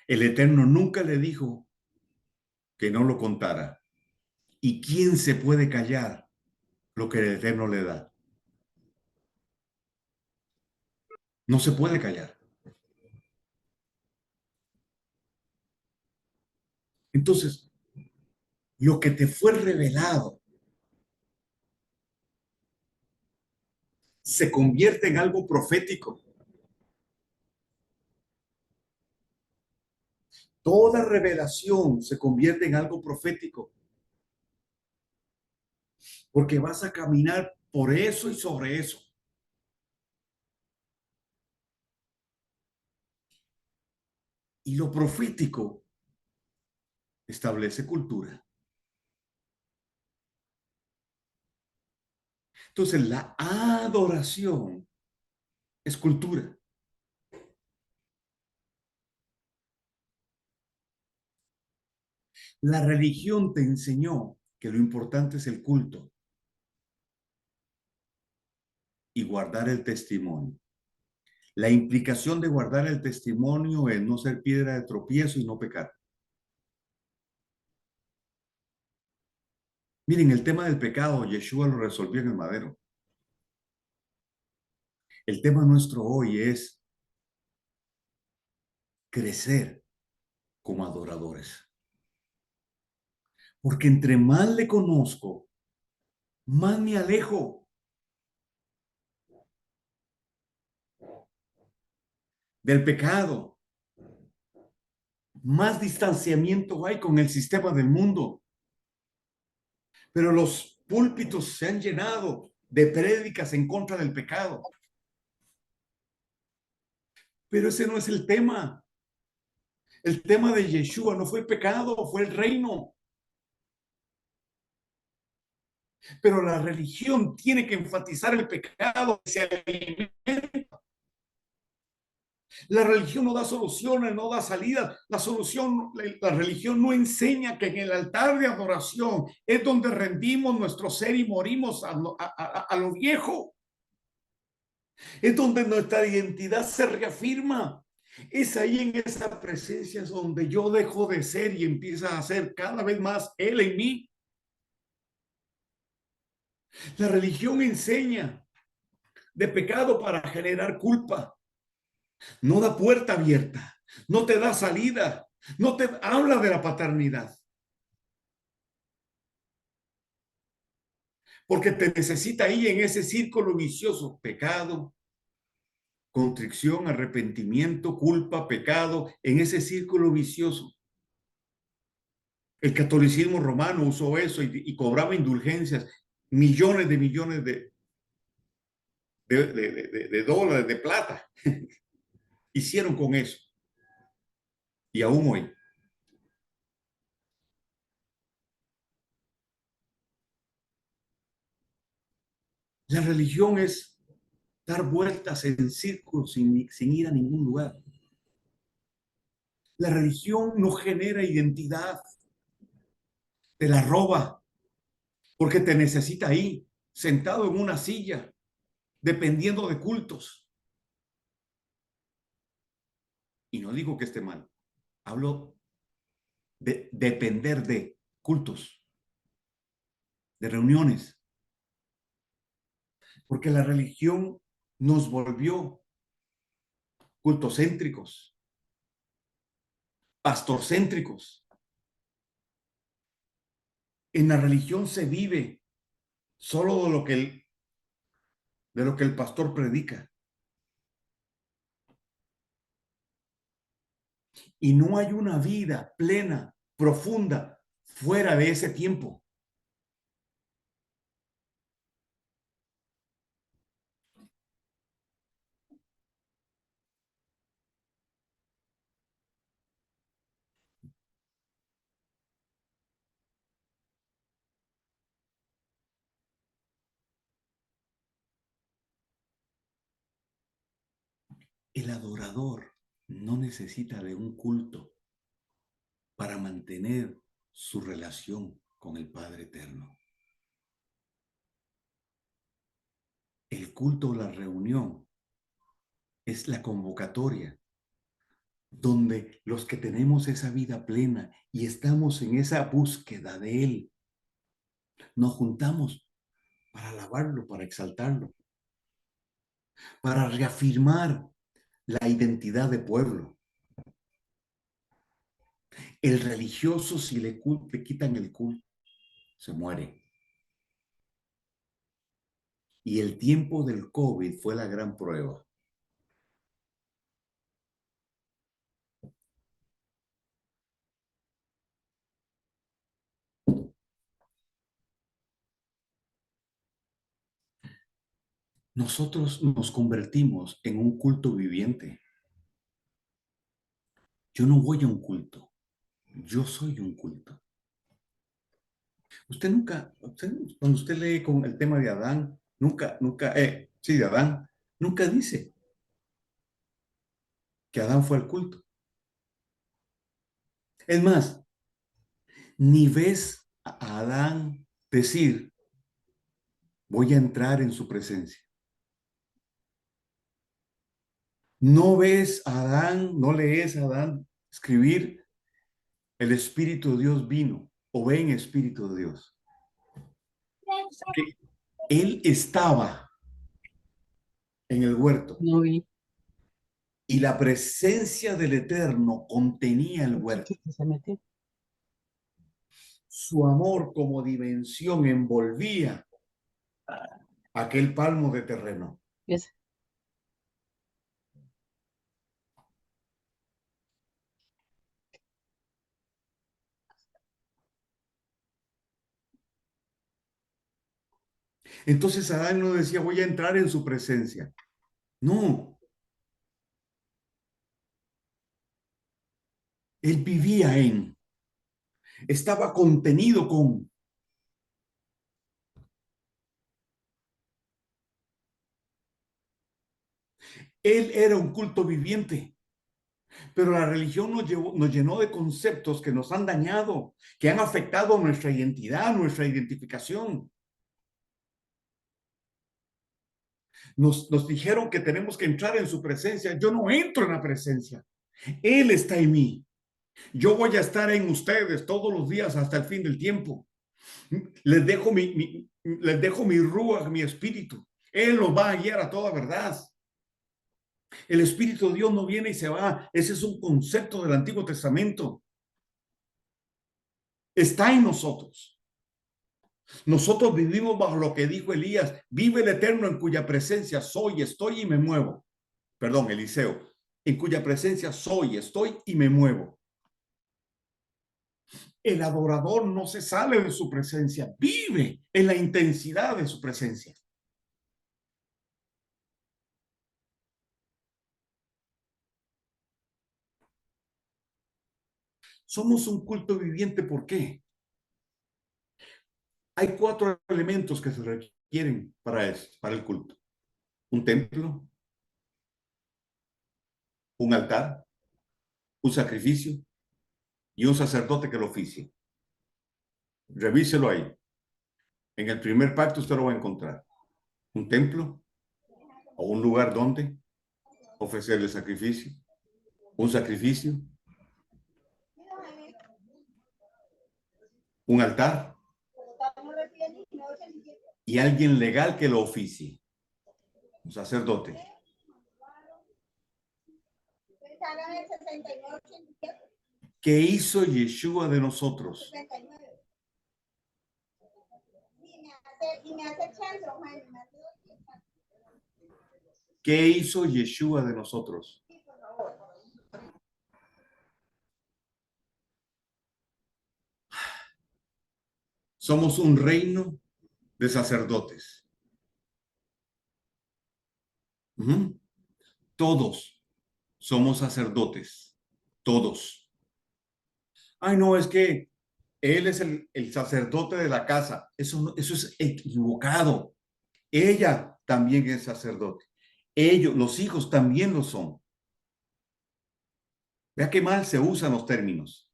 El Eterno nunca le dijo que no lo contara. ¿Y quién se puede callar lo que el Eterno le da? No se puede callar. Entonces, lo que te fue revelado se convierte en algo profético. Toda revelación se convierte en algo profético, porque vas a caminar por eso y sobre eso. Y lo profético establece cultura. Entonces, la adoración es cultura. La religión te enseñó que lo importante es el culto y guardar el testimonio. La implicación de guardar el testimonio es no ser piedra de tropiezo y no pecar. Miren, el tema del pecado, Yeshua lo resolvió en el madero. El tema nuestro hoy es crecer como adoradores. Porque entre más le conozco, más me alejo del pecado, más distanciamiento hay con el sistema del mundo. Pero los púlpitos se han llenado de prédicas en contra del pecado. Pero ese no es el tema. El tema de Yeshua no fue el pecado, fue el reino. Pero la religión tiene que enfatizar el pecado. La religión no da soluciones, no da salidas. La religión no enseña que en el altar de adoración es donde rendimos nuestro ser y morimos a lo viejo. Es donde nuestra identidad se reafirma. Es ahí en esa presencia donde yo dejo de ser y empieza a ser cada vez más Él en mí. La religión enseña de pecado para generar culpa. No da puerta abierta, no te da salida, no te habla de la paternidad. Porque te necesita ahí en ese círculo vicioso, pecado, contrición, arrepentimiento, culpa, pecado, en ese círculo vicioso. El catolicismo romano usó eso y cobraba indulgencias, millones de dólares, de plata. Hicieron con eso. Y aún hoy. La religión es dar vueltas en círculos sin ir a ningún lugar. La religión no genera identidad, te la roba, porque te necesita ahí, sentado en una silla, dependiendo de cultos. Y no digo que esté mal, hablo de depender de cultos, de reuniones, porque la religión nos volvió cultocéntricos, pastorcéntricos. En la religión se vive solo de lo que el pastor predica. Y no hay una vida plena, profunda, fuera de ese tiempo. El adorador no necesita de un culto para mantener su relación con el Padre Eterno. El culto o la reunión es la convocatoria donde los que tenemos esa vida plena y estamos en esa búsqueda de Él, nos juntamos para alabarlo, para exaltarlo, para reafirmar la identidad de pueblo. El religioso, si le quitan el culto, se muere. Y el tiempo del COVID fue la gran prueba. Nosotros nos convertimos en un culto viviente. Yo no voy a un culto, yo soy un culto. Cuando usted lee con el tema de Adán, sí, de Adán, nunca dice que Adán fue al culto. Es más, ni ves a Adán decir, voy a entrar en su presencia. No ves a Adán, no lees a Adán escribir, el Espíritu de Dios vino, o ven Espíritu de Dios. Que él estaba en el huerto No vi. y la presencia del Eterno contenía el El huerto. chiquito se metió. Su amor como dimensión envolvía aquel palmo de terreno. Ese. Entonces Adán no decía, voy a entrar en su presencia. No, él vivía estaba contenido con. Él era un culto viviente, pero la religión nos llenó de conceptos que nos han dañado, que han afectado nuestra identidad, nuestra identificación. Nos dijeron que tenemos que entrar en su presencia. Yo no entro en la presencia. Él está en mí. Yo voy a estar en ustedes todos los días hasta el fin del tiempo. Les dejo mi ruach, mi espíritu. Él los va a guiar a toda verdad. El Espíritu de Dios no viene y se va. Ese es un concepto del Antiguo Testamento. Está en nosotros. Nosotros vivimos bajo lo que dijo Elías. Vive el Eterno en cuya presencia soy, estoy y me muevo. Perdón, Eliseo. En cuya presencia soy, estoy y me muevo. El adorador no se sale de su presencia, vive en la intensidad de su presencia. Somos un culto viviente, ¿por qué? Hay 4 elementos que se requieren para esto, para el culto. Un templo, un altar, un sacrificio y un sacerdote que lo oficie. Revíselo ahí. En el primer pacto usted lo va a encontrar. Un templo o un lugar donde ofrecerle sacrificio, un sacrificio, un altar y alguien legal que lo oficie, un sacerdote. ¿Qué hizo Yeshua de nosotros? ¿Qué hizo Yeshua de nosotros? Somos un reino de sacerdotes. Todos somos sacerdotes. Todos. Ay, no, es que él es el sacerdote de la casa. Eso es equivocado. Ella también es sacerdote. Ellos, los hijos, también lo son. Vea qué mal se usan los términos.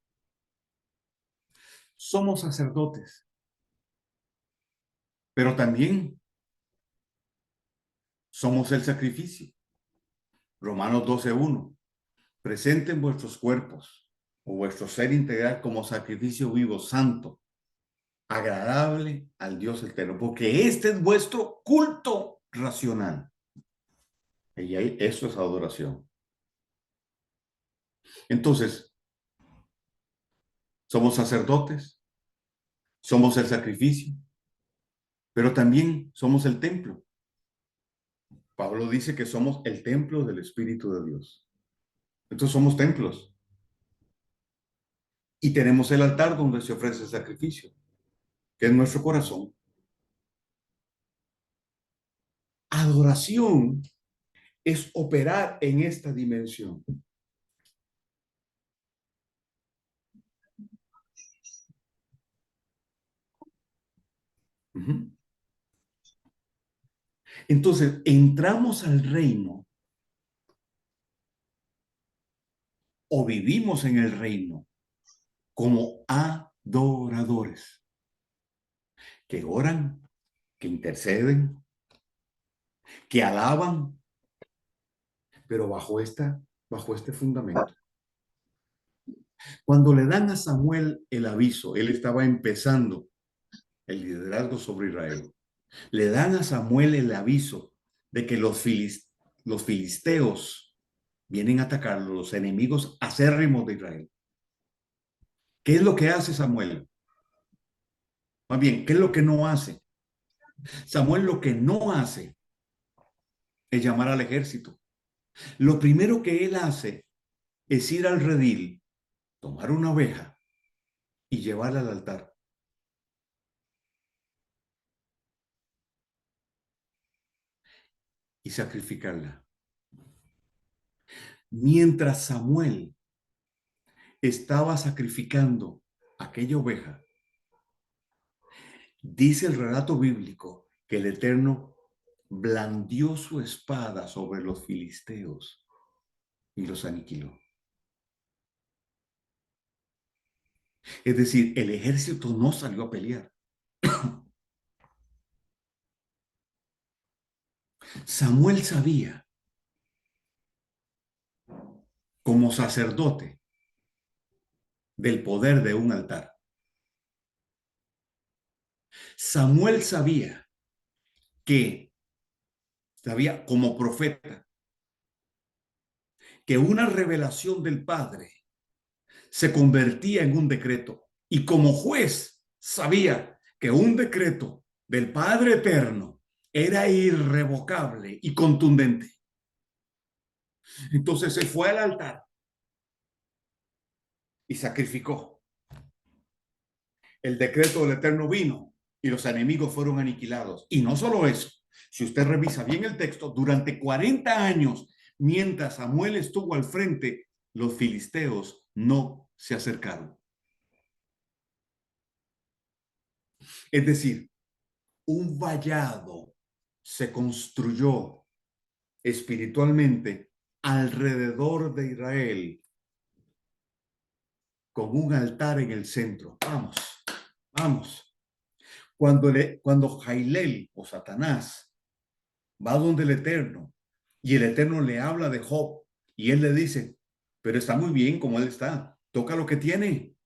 Somos sacerdotes, pero también somos el sacrificio. Romanos 12:1. Presenten vuestros cuerpos o vuestro ser integral como sacrificio vivo, santo, agradable al Dios eterno, porque este es vuestro culto racional. Y ahí, eso es adoración. Entonces, somos sacerdotes, somos el sacrificio, pero también somos el templo. Pablo dice que somos el templo del Espíritu de Dios. Entonces somos templos. Y tenemos el altar donde se ofrece el sacrificio, que es nuestro corazón. Adoración es operar en esta dimensión. Ujú. Entonces, entramos al reino o vivimos en el reino como adoradores, que oran, que interceden, que alaban, pero bajo este fundamento. Cuando le dan a Samuel el aviso, él estaba empezando el liderazgo sobre Israel. Le dan a Samuel el aviso de que los filisteos vienen a atacarlo, los enemigos acérrimos de Israel. ¿Qué es lo que hace Samuel? Más bien, ¿qué es lo que no hace? Samuel lo que no hace es llamar al ejército. Lo primero que él hace es ir al redil, tomar una oveja y llevarla al altar y sacrificarla. Mientras Samuel estaba sacrificando aquella oveja, dice el relato bíblico que el Eterno blandió su espada sobre los filisteos y los aniquiló. Es decir, el ejército no salió a pelear. Samuel sabía, como sacerdote, del poder de un altar. Samuel que, sabía como profeta, que una revelación del Padre se convertía en un decreto. Y como juez sabía que un decreto del Padre Eterno era irrevocable y contundente. Entonces se fue al altar y sacrificó. El decreto del Eterno vino y los enemigos fueron aniquilados. Y no solo eso, si usted revisa bien el texto, durante 40 años, mientras Samuel estuvo al frente, los filisteos no se acercaron. Es decir, un vallado se construyó espiritualmente alrededor de Israel con un altar en el centro. Vamos, vamos. Cuando Jailel o Satanás va donde el Eterno y el Eterno le habla de Job y él le dice, pero está muy bien como él está, toca lo que tiene.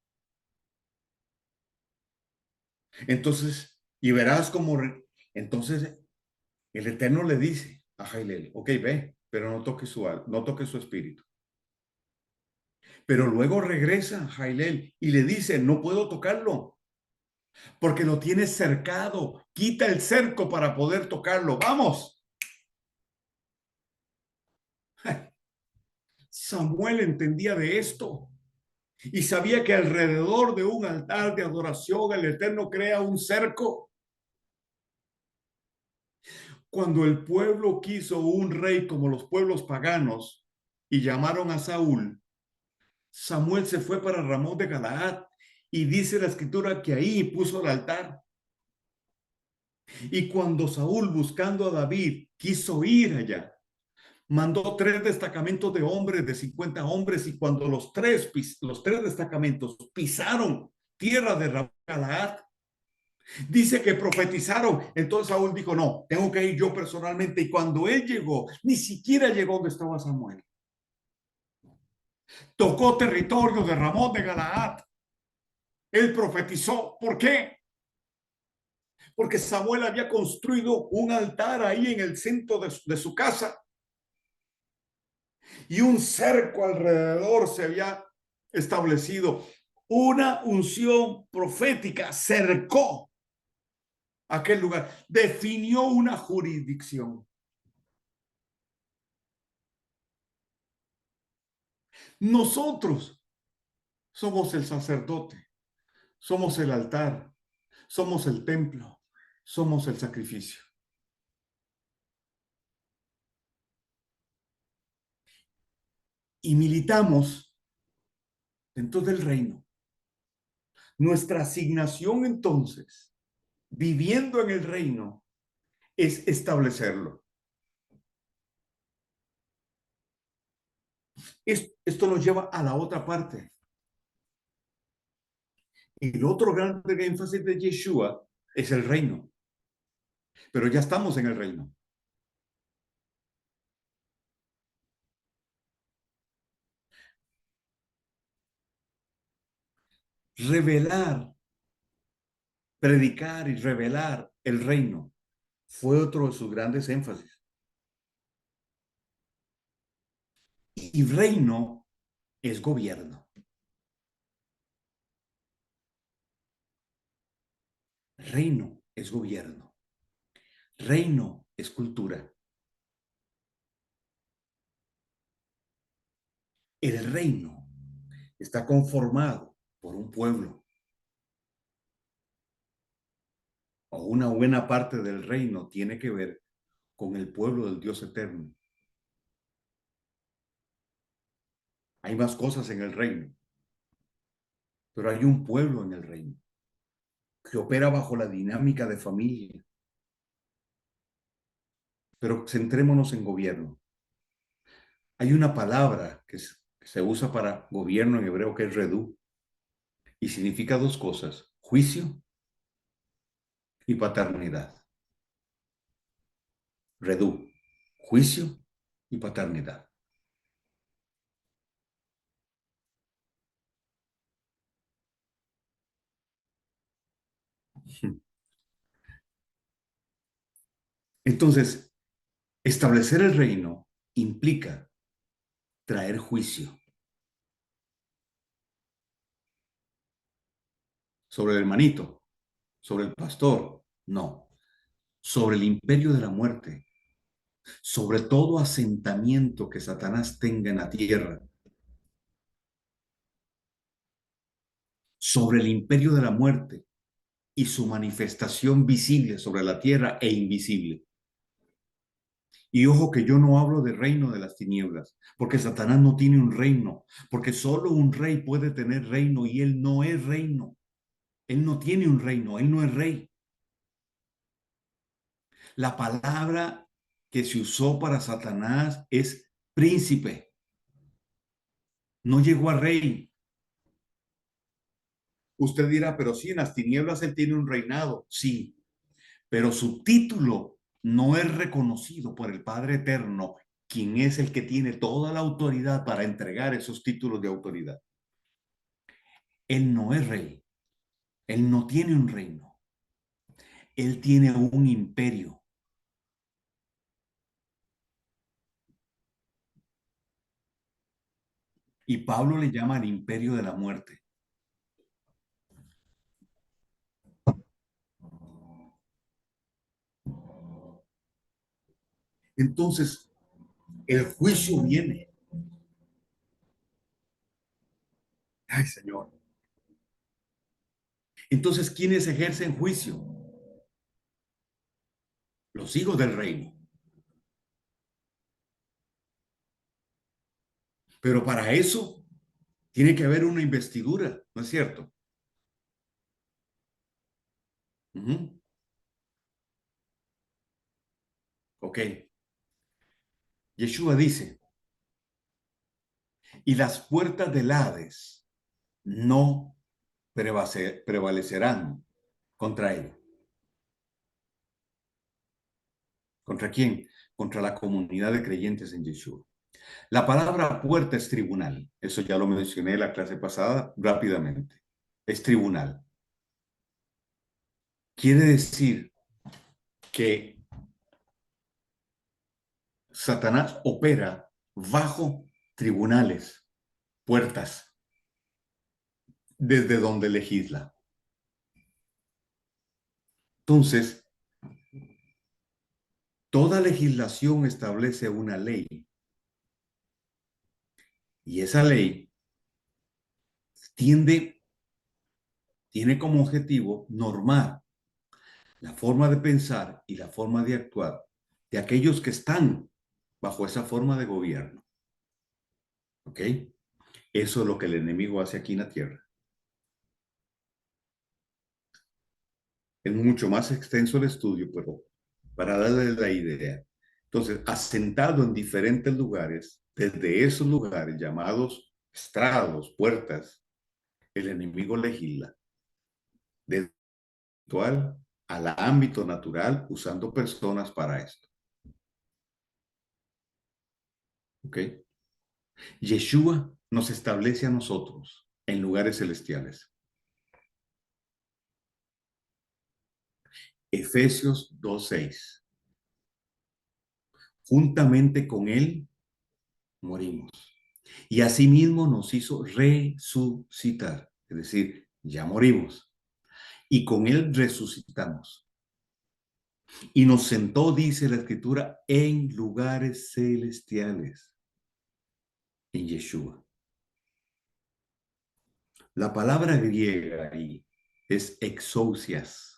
Entonces, y verás como, entonces el Eterno le dice a Jailel, ok, ve, pero no toque su espíritu. Pero luego regresa Jailel y le dice, no puedo tocarlo porque lo tienes cercado. Quita el cerco para poder tocarlo. Vamos. Samuel entendía de esto y sabía que alrededor de un altar de adoración el Eterno crea un cerco. Cuando el pueblo quiso un rey como los pueblos paganos y llamaron a Saúl, Samuel se fue para Ramón de Galaad y dice la escritura que ahí puso el altar. Y cuando Saúl, buscando a David, quiso ir allá, mandó 3 destacamentos de hombres, de 50 hombres, y cuando los tres destacamentos pisaron tierra de Galaad, dice que profetizaron. Entonces Saúl dijo, no, tengo que ir yo personalmente. Y cuando él llegó, ni siquiera llegó donde estaba Samuel. Tocó territorio de Ramón de Galaad. Él profetizó. ¿Por qué? Porque Samuel había construido un altar ahí en el centro de su casa y un cerco alrededor se había establecido. Una unción profética cercó aquel lugar, definió una jurisdicción. Nosotros somos el sacerdote, somos el altar, somos el templo, somos el sacrificio. Y militamos dentro del reino. Nuestra asignación entonces viviendo en el reino es establecerlo. Esto nos lleva a la otra parte. El otro gran énfasis de Yeshua es el reino, pero ya estamos en el reino. Revelar, predicar y revelar el reino fue otro de sus grandes énfasis. Y reino es gobierno. Reino es gobierno. Reino es cultura. El reino está conformado por un pueblo, o una buena parte del reino tiene que ver con el pueblo del Dios eterno. Hay más cosas en el reino, pero hay un pueblo en el reino que opera bajo la dinámica de familia. Pero centrémonos en gobierno. Hay una palabra que se usa para gobierno en hebreo que es redú y significa dos cosas: juicio y paternidad. Redú, juicio y paternidad. Entonces, establecer el reino implica traer juicio sobre el hermanito, sobre el pastor, no, sobre el imperio de la muerte, sobre todo asentamiento que Satanás tenga en la tierra, sobre el imperio de la muerte y su manifestación visible sobre la tierra e invisible. Y ojo que yo no hablo de reino de las tinieblas, porque Satanás no tiene un reino, porque solo un rey puede tener reino y él no es reino. Él no tiene un reino, él no es rey. La palabra que se usó para Satanás es príncipe. No llegó a rey. Usted dirá, pero sí, en las tinieblas él tiene un reinado. Sí, pero su título no es reconocido por el Padre Eterno, quien es el que tiene toda la autoridad para entregar esos títulos de autoridad. Él no es rey. Él no tiene un reino. Él tiene un imperio. Y Pablo le llama el imperio de la muerte. Entonces, el juicio viene. Ay, Señor. Entonces, ¿quiénes ejercen juicio? Los hijos del reino. Pero para eso tiene que haber una investidura, ¿no es cierto? Uh-huh. Ok. Yeshua dice, y las puertas del Hades no prevalecerán contra él. ¿Contra quién? Contra la comunidad de creyentes en Yeshua. La palabra puerta es tribunal. Eso ya lo mencioné en la clase pasada rápidamente. Es tribunal. Quiere decir que Satanás opera bajo tribunales, puertas, desde donde legisla. Entonces, toda legislación establece una ley y esa ley tiende, tiene como objetivo normar la forma de pensar y la forma de actuar de aquellos que están bajo esa forma de gobierno. ¿Ok? Eso es lo que el enemigo hace aquí en la tierra. Es mucho más extenso el estudio, pero para darle la idea. Entonces, asentado en diferentes lugares, desde esos lugares llamados estrados, puertas, el enemigo legisla. Desde el virtual al ámbito natural, usando personas para esto. ¿Ok? Yeshua nos establece a nosotros en lugares celestiales. Efesios 2:6. Juntamente con él morimos. Y asimismo nos hizo resucitar. Es decir, ya morimos. Y con él resucitamos. Y nos sentó, dice la escritura, en lugares celestiales. En Yeshua. La palabra griega ahí es exousias.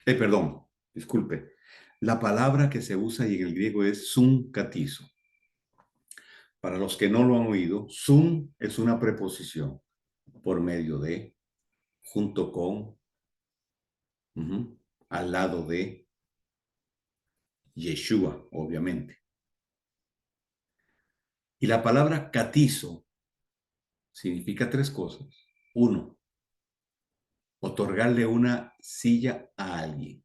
Perdón, disculpe. La palabra que se usa ahí en el griego es sunkatizo. Para los que no lo han oído, sun es una preposición por medio de, junto con, al lado de, Yeshua, obviamente. Y la palabra catizo significa tres cosas. Uno, otorgarle una silla a alguien.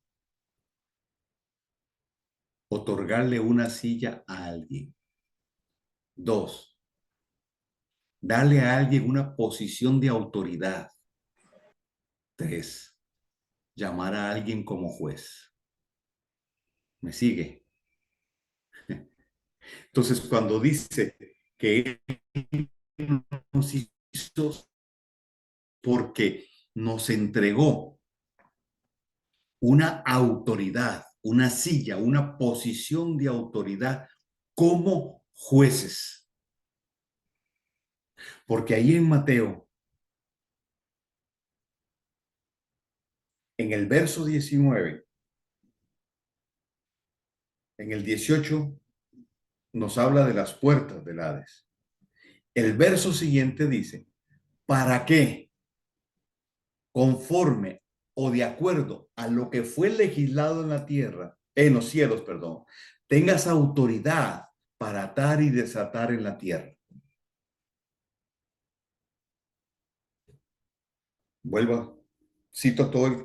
Otorgarle una silla a alguien. Dos, darle a alguien una posición de autoridad. Tres, llamar a alguien como juez. ¿Me sigue? Entonces, cuando dice que Él nos hizo porque nos entregó una autoridad, una silla, una posición de autoridad como jueces. Porque ahí en Mateo, en el verso 19, en el 18, nos habla de las puertas del Hades. El verso siguiente dice, ¿para qué? Conforme o de acuerdo a lo que fue legislado en la tierra, en los cielos, perdón, tengas autoridad para atar y desatar en la tierra. Vuelvo, cito todo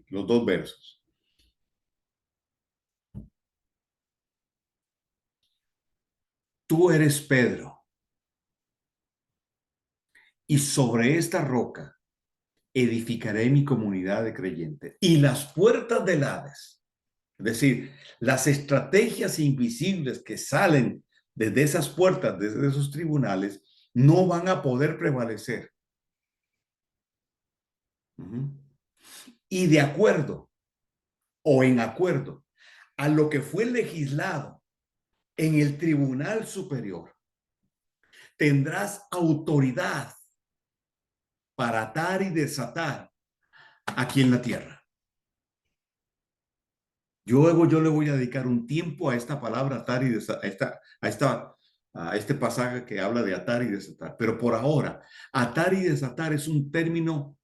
los dos versos. Tú eres Pedro, y sobre esta roca edificaré mi comunidad de creyentes. Y las puertas del Hades, es decir, las estrategias invisibles que salen desde esas puertas, desde esos tribunales, no van a poder prevalecer. Y de acuerdo o en acuerdo a lo que fue legislado en el tribunal superior, tendrás autoridad para atar y desatar aquí en la tierra. Luego yo le voy a dedicar un tiempo a esta palabra atar y desatar, a este pasaje que habla de atar y desatar. Pero por ahora, atar y desatar es un término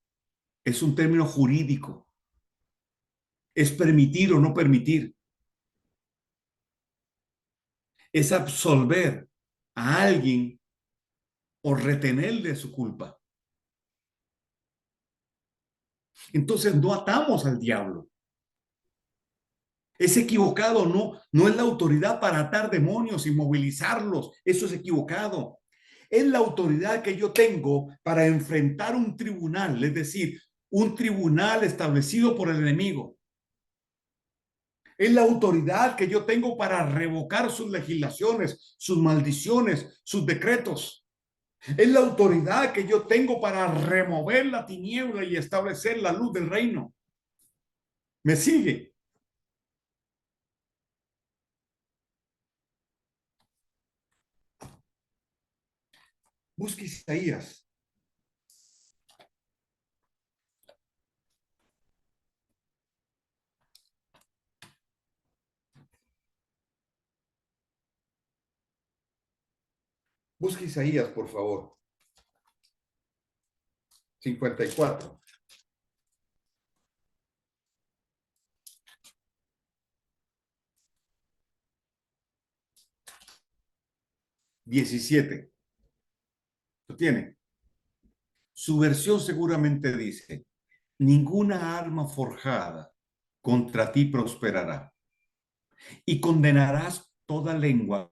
jurídico. Es permitir o no permitir. Es absolver a alguien o retenerle su culpa. Entonces no atamos al diablo. Es equivocado, no es la autoridad para atar demonios y movilizarlos. Eso es equivocado. Es la autoridad que yo tengo para enfrentar un tribunal, es decir, un tribunal establecido por el enemigo. Es la autoridad que yo tengo para revocar sus legislaciones, sus maldiciones, sus decretos. Es la autoridad que yo tengo para remover la tiniebla y establecer la luz del reino. ¿Me sigue? Busque Isaías. Busca Isaías, por favor. 54. 17. ¿Lo tiene? Su versión seguramente dice, ninguna arma forjada contra ti prosperará y condenarás toda lengua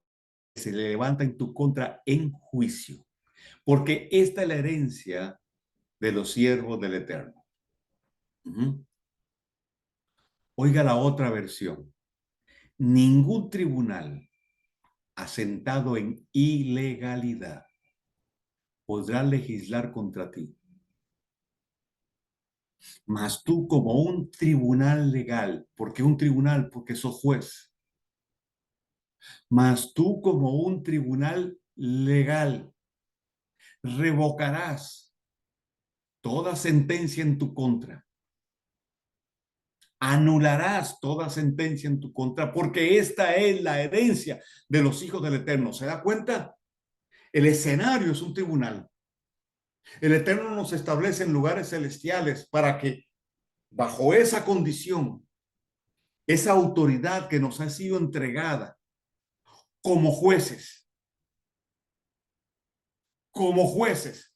que se levanta en tu contra en juicio, porque esta es la herencia de los siervos del Eterno. Uh-huh. Oiga la otra versión. Ningún tribunal asentado en ilegalidad podrá legislar contra ti. Mas tú como un tribunal legal, ¿porque un tribunal? Porque sos juez. Mas tú como un tribunal legal revocarás toda sentencia en tu contra, anularás toda sentencia en tu contra, porque esta es la herencia de los hijos del Eterno. ¿Se da cuenta? El escenario es un tribunal. El Eterno nos establece en lugares celestiales para que bajo esa condición, esa autoridad que nos ha sido entregada como jueces, como jueces,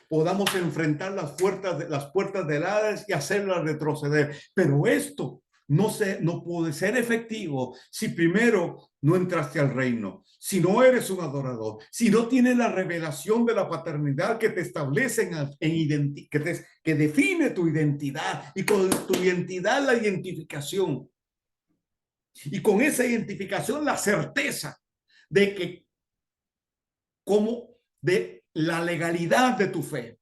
podamos enfrentar las puertas del Hades y hacerlas retroceder. Pero esto no puede ser efectivo si primero no entraste al reino, si no eres un adorador, si no tienes la revelación de la paternidad que te establece que define tu identidad y con tu identidad la identificación. Y con esa identificación la certeza de que como de la legalidad de tu fe.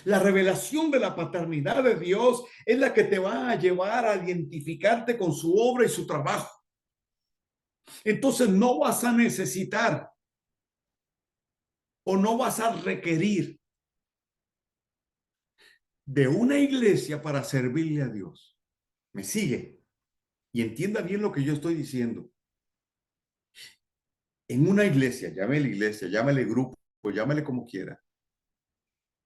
La revelación de la paternidad de Dios es la que te va a llevar a identificarte con su obra y su trabajo. Entonces no vas a necesitar o no vas a requerir de una iglesia para servirle a Dios. ¿Me sigue? Y entienda bien lo que yo estoy diciendo. En una iglesia, llámele grupo, llámele como quiera,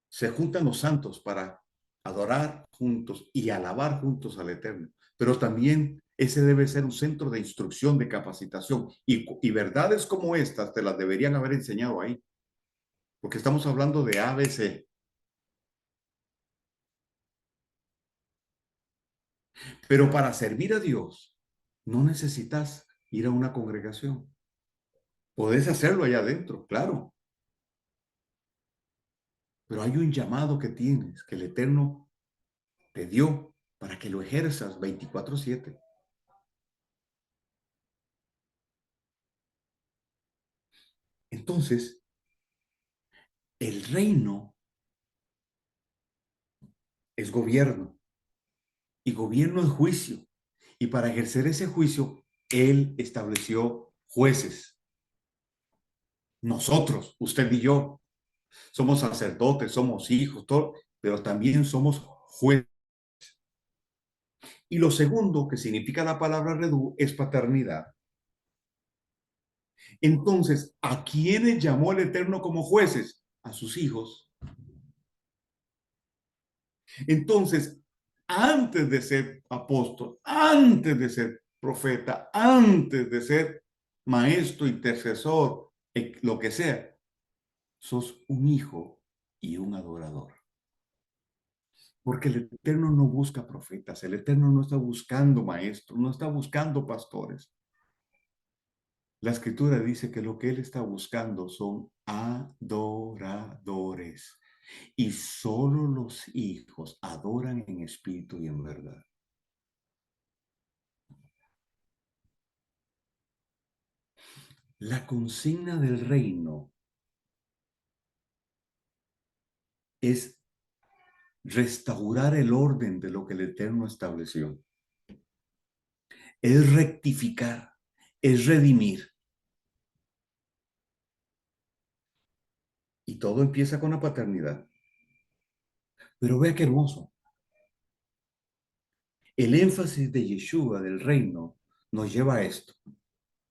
se juntan los santos para adorar juntos y alabar juntos al Eterno. Pero también ese debe ser un centro de instrucción, de capacitación. Y verdades como estas te las deberían haber enseñado ahí. Porque estamos hablando de ABC. Pero para servir a Dios, no necesitas ir a una congregación. Podés hacerlo allá adentro, claro. Pero hay un llamado que tienes, que el Eterno te dio para que lo ejerzas 24/7. Entonces, el reino es gobierno y gobierno es juicio. Y para ejercer ese juicio, él estableció jueces. Nosotros, usted y yo, somos sacerdotes, somos hijos, todo, pero también somos jueces. Y lo segundo que significa la palabra redú es paternidad. Entonces, ¿a quiénes llamó el Eterno como jueces? A sus hijos. Entonces, antes de ser apóstol, antes de ser profeta, antes de ser maestro, intercesor, lo que sea, sos un hijo y un adorador. Porque el Eterno no busca profetas, el Eterno no está buscando maestros, no está buscando pastores. La escritura dice que lo que él está buscando son adoradores. Y solo los hijos adoran en espíritu y en verdad. La consigna del reino es restaurar el orden de lo que el Eterno estableció. Es rectificar, es redimir. Y todo empieza con la paternidad. Pero vea qué hermoso. El énfasis de Yeshua, del reino, nos lleva a esto.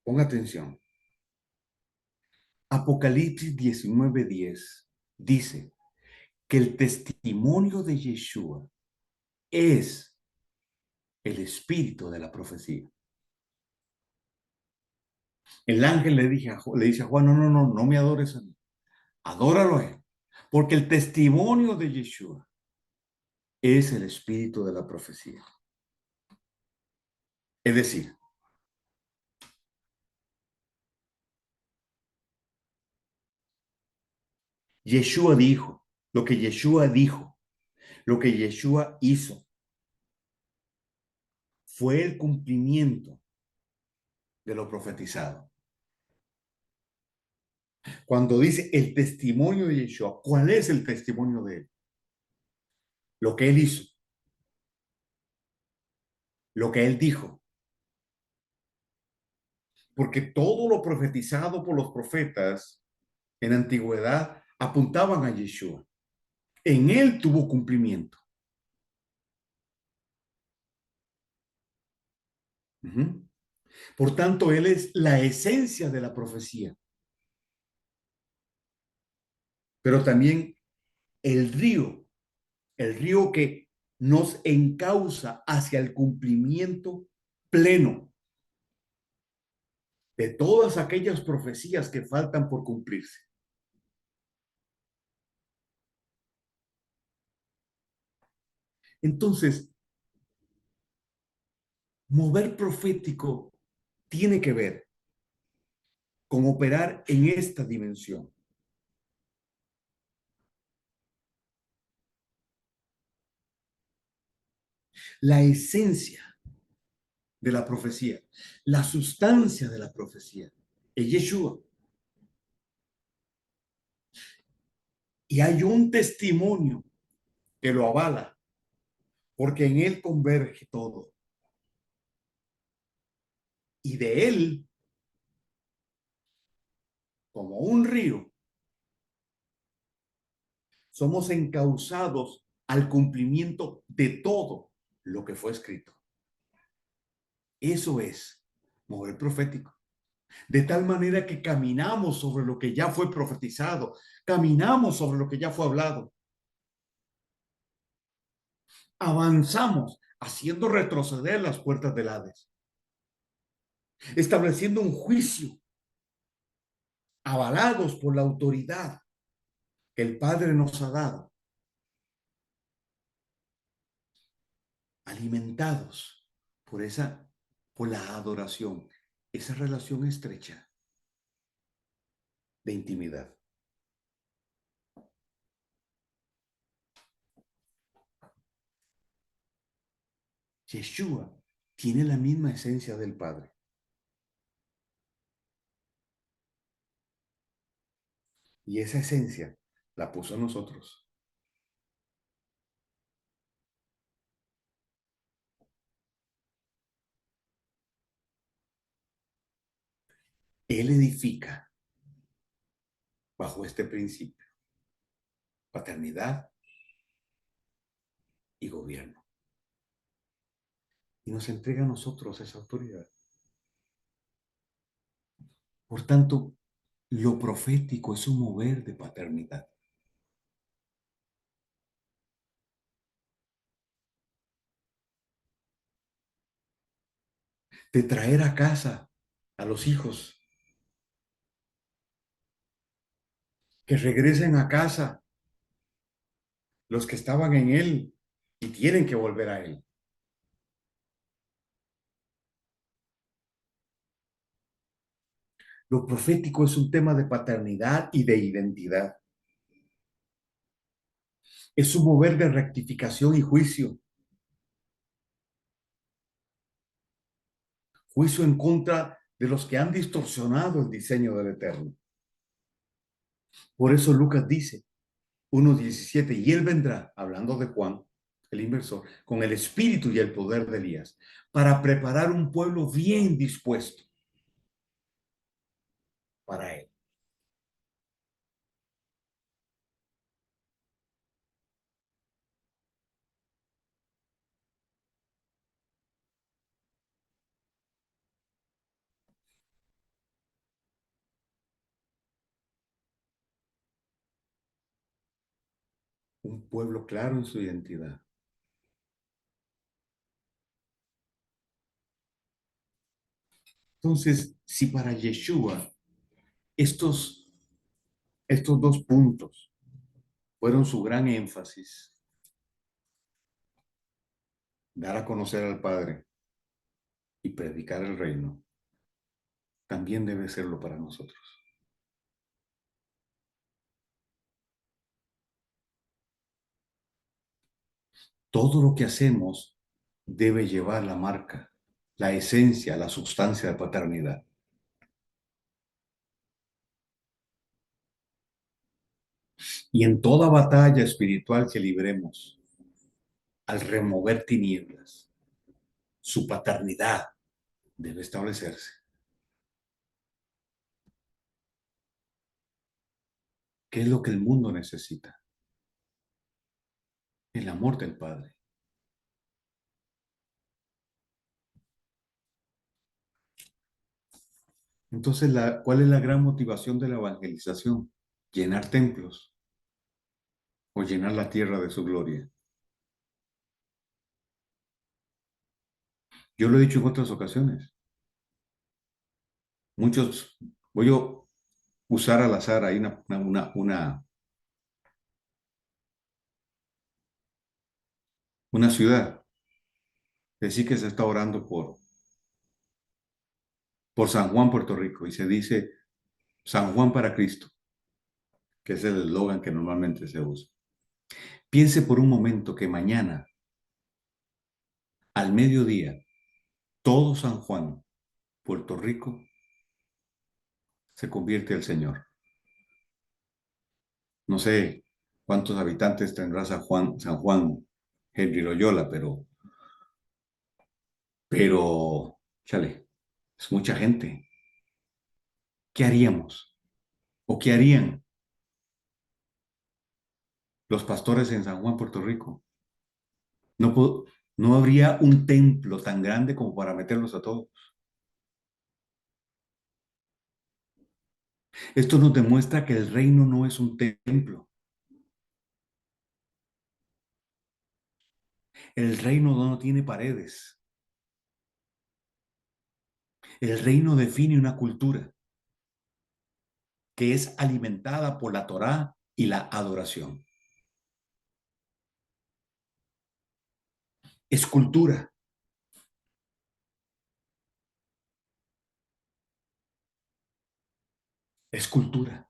Ponga atención. Apocalipsis 19:10 dice que el testimonio de Yeshua es el espíritu de la profecía. El ángel le dice a Juan, no, no, no, no me adores a mí, adóralo a él, porque el testimonio de Yeshua es el espíritu de la profecía. Es decir, Yeshua dijo, lo que Yeshua dijo, lo que Yeshua hizo, fue el cumplimiento de lo profetizado. Cuando dice el testimonio de Yeshua, ¿cuál es el testimonio de él? Lo que él hizo, lo que él dijo. Porque todo lo profetizado por los profetas en la antigüedad apuntaban a Yeshua. En él tuvo cumplimiento. Uh-huh. Por tanto, él es la esencia de la profecía, pero también el el río que nos encausa hacia el cumplimiento pleno de todas aquellas profecías que faltan por cumplirse. Entonces, mover profético tiene que ver con operar en esta dimensión. La esencia de la profecía, la sustancia de la profecía, es Yeshua. Y hay un testimonio que lo avala, porque en él converge todo. Y de él, como un río, somos encausados al cumplimiento de todo lo que fue escrito. Eso es mover profético. De tal manera que caminamos sobre lo que ya fue profetizado, caminamos sobre lo que ya fue hablado, avanzamos haciendo retroceder las puertas del Hades, estableciendo un juicio, avalados por la autoridad que el Padre nos ha dado, alimentados por por la adoración, esa relación estrecha de intimidad. Yeshua tiene la misma esencia del Padre y esa esencia la puso en nosotros. Él edifica bajo este principio, paternidad y gobierno. Y nos entrega a nosotros esa autoridad. Por tanto, lo profético es un mover de paternidad. De traer a casa a los hijos, que regresen a casa los que estaban en él y tienen que volver a él. Lo profético es un tema de paternidad y de identidad. Es un mover de rectificación y juicio. Juicio en contra de los que han distorsionado el diseño del Eterno. Por eso Lucas dice, 1:17, y él vendrá, hablando de Juan, el inversor, con el espíritu y el poder de Elías, para preparar un pueblo bien dispuesto para él. un pueblo claro en su identidad. Entonces, si para Yeshua estos dos puntos fueron su gran énfasis, dar a conocer al Padre y predicar el reino, también debe serlo para nosotros. Todo lo que hacemos debe llevar la marca, la esencia, la sustancia de paternidad. Y en toda batalla espiritual que libremos, al remover tinieblas, su paternidad debe establecerse. ¿Qué es lo que el mundo necesita? El amor del Padre. Entonces, ¿cuál es la gran motivación de la evangelización? Llenar templos o llenar la tierra de su gloria. Yo lo he dicho en otras ocasiones. Muchos, voy a usar al azar ahí una ciudad. Decir que se está orando por San Juan, Puerto Rico, y se dice San Juan para Cristo, que es el eslogan que normalmente se usa. Piense por un momento que mañana, al mediodía, todo San Juan, Puerto Rico, se convierte al Señor. No sé cuántos habitantes tendrá San Juan Henry Loyola, chale, es mucha gente. ¿Qué haríamos? ¿O qué harían los pastores en San Juan, Puerto Rico? No, no habría un templo tan grande como para meterlos a todos. Esto nos demuestra que el reino no es un templo. El reino no tiene paredes. El reino define una cultura que es alimentada por la Torá y la adoración. Es cultura. Es cultura.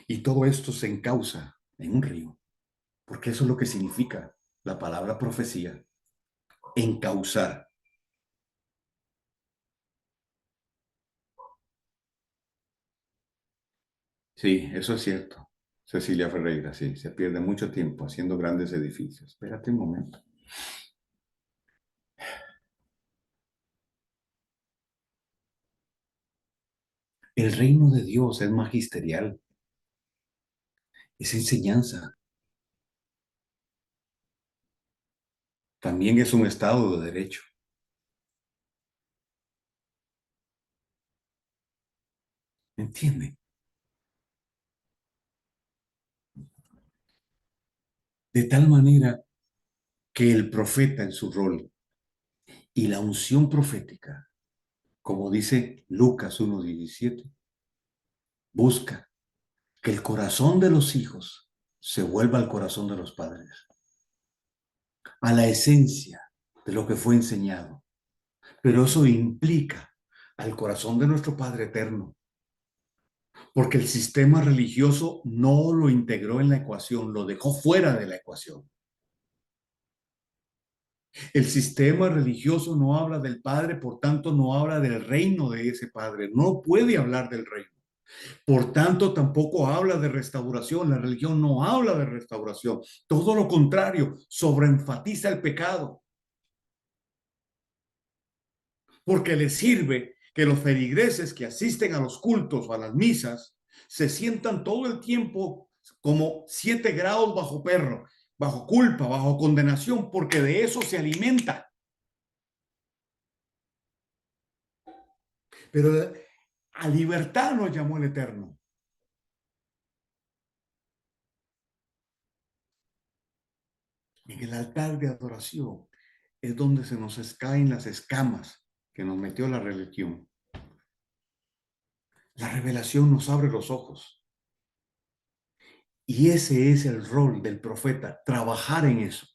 Y todo esto se encausa en un río, porque eso es lo que significa la palabra profecía, encauzar. Sí, eso es cierto. Cecilia Ferreira, sí, se pierde mucho tiempo haciendo grandes edificios. Espérate un momento. El reino de Dios es magisterial, es enseñanza, también es un estado de derecho. ¿Entiende? De tal manera que el profeta en su rol y la unción profética, como dice Lucas 1:17, busca que el corazón de los hijos se vuelva al corazón de los padres, a la esencia de lo que fue enseñado. Pero eso implica al corazón de nuestro Padre eterno, porque el sistema religioso no lo integró en la ecuación, lo dejó fuera de la ecuación. El sistema religioso no habla del Padre, por tanto no habla del reino de ese Padre, no puede hablar del reino. Por tanto, tampoco habla de restauración, la religión no habla de restauración, todo lo contrario, sobreenfatiza el pecado, porque le sirve que los feligreses que asisten a los cultos o a las misas se sientan todo el tiempo como 7 grados bajo perro, bajo culpa, bajo condenación, porque de eso se alimenta. Pero a libertad nos llamó el Eterno. En el altar de adoración es donde se nos caen las escamas que nos metió la religión. La revelación nos abre los ojos. Y ese es el rol del profeta, trabajar en eso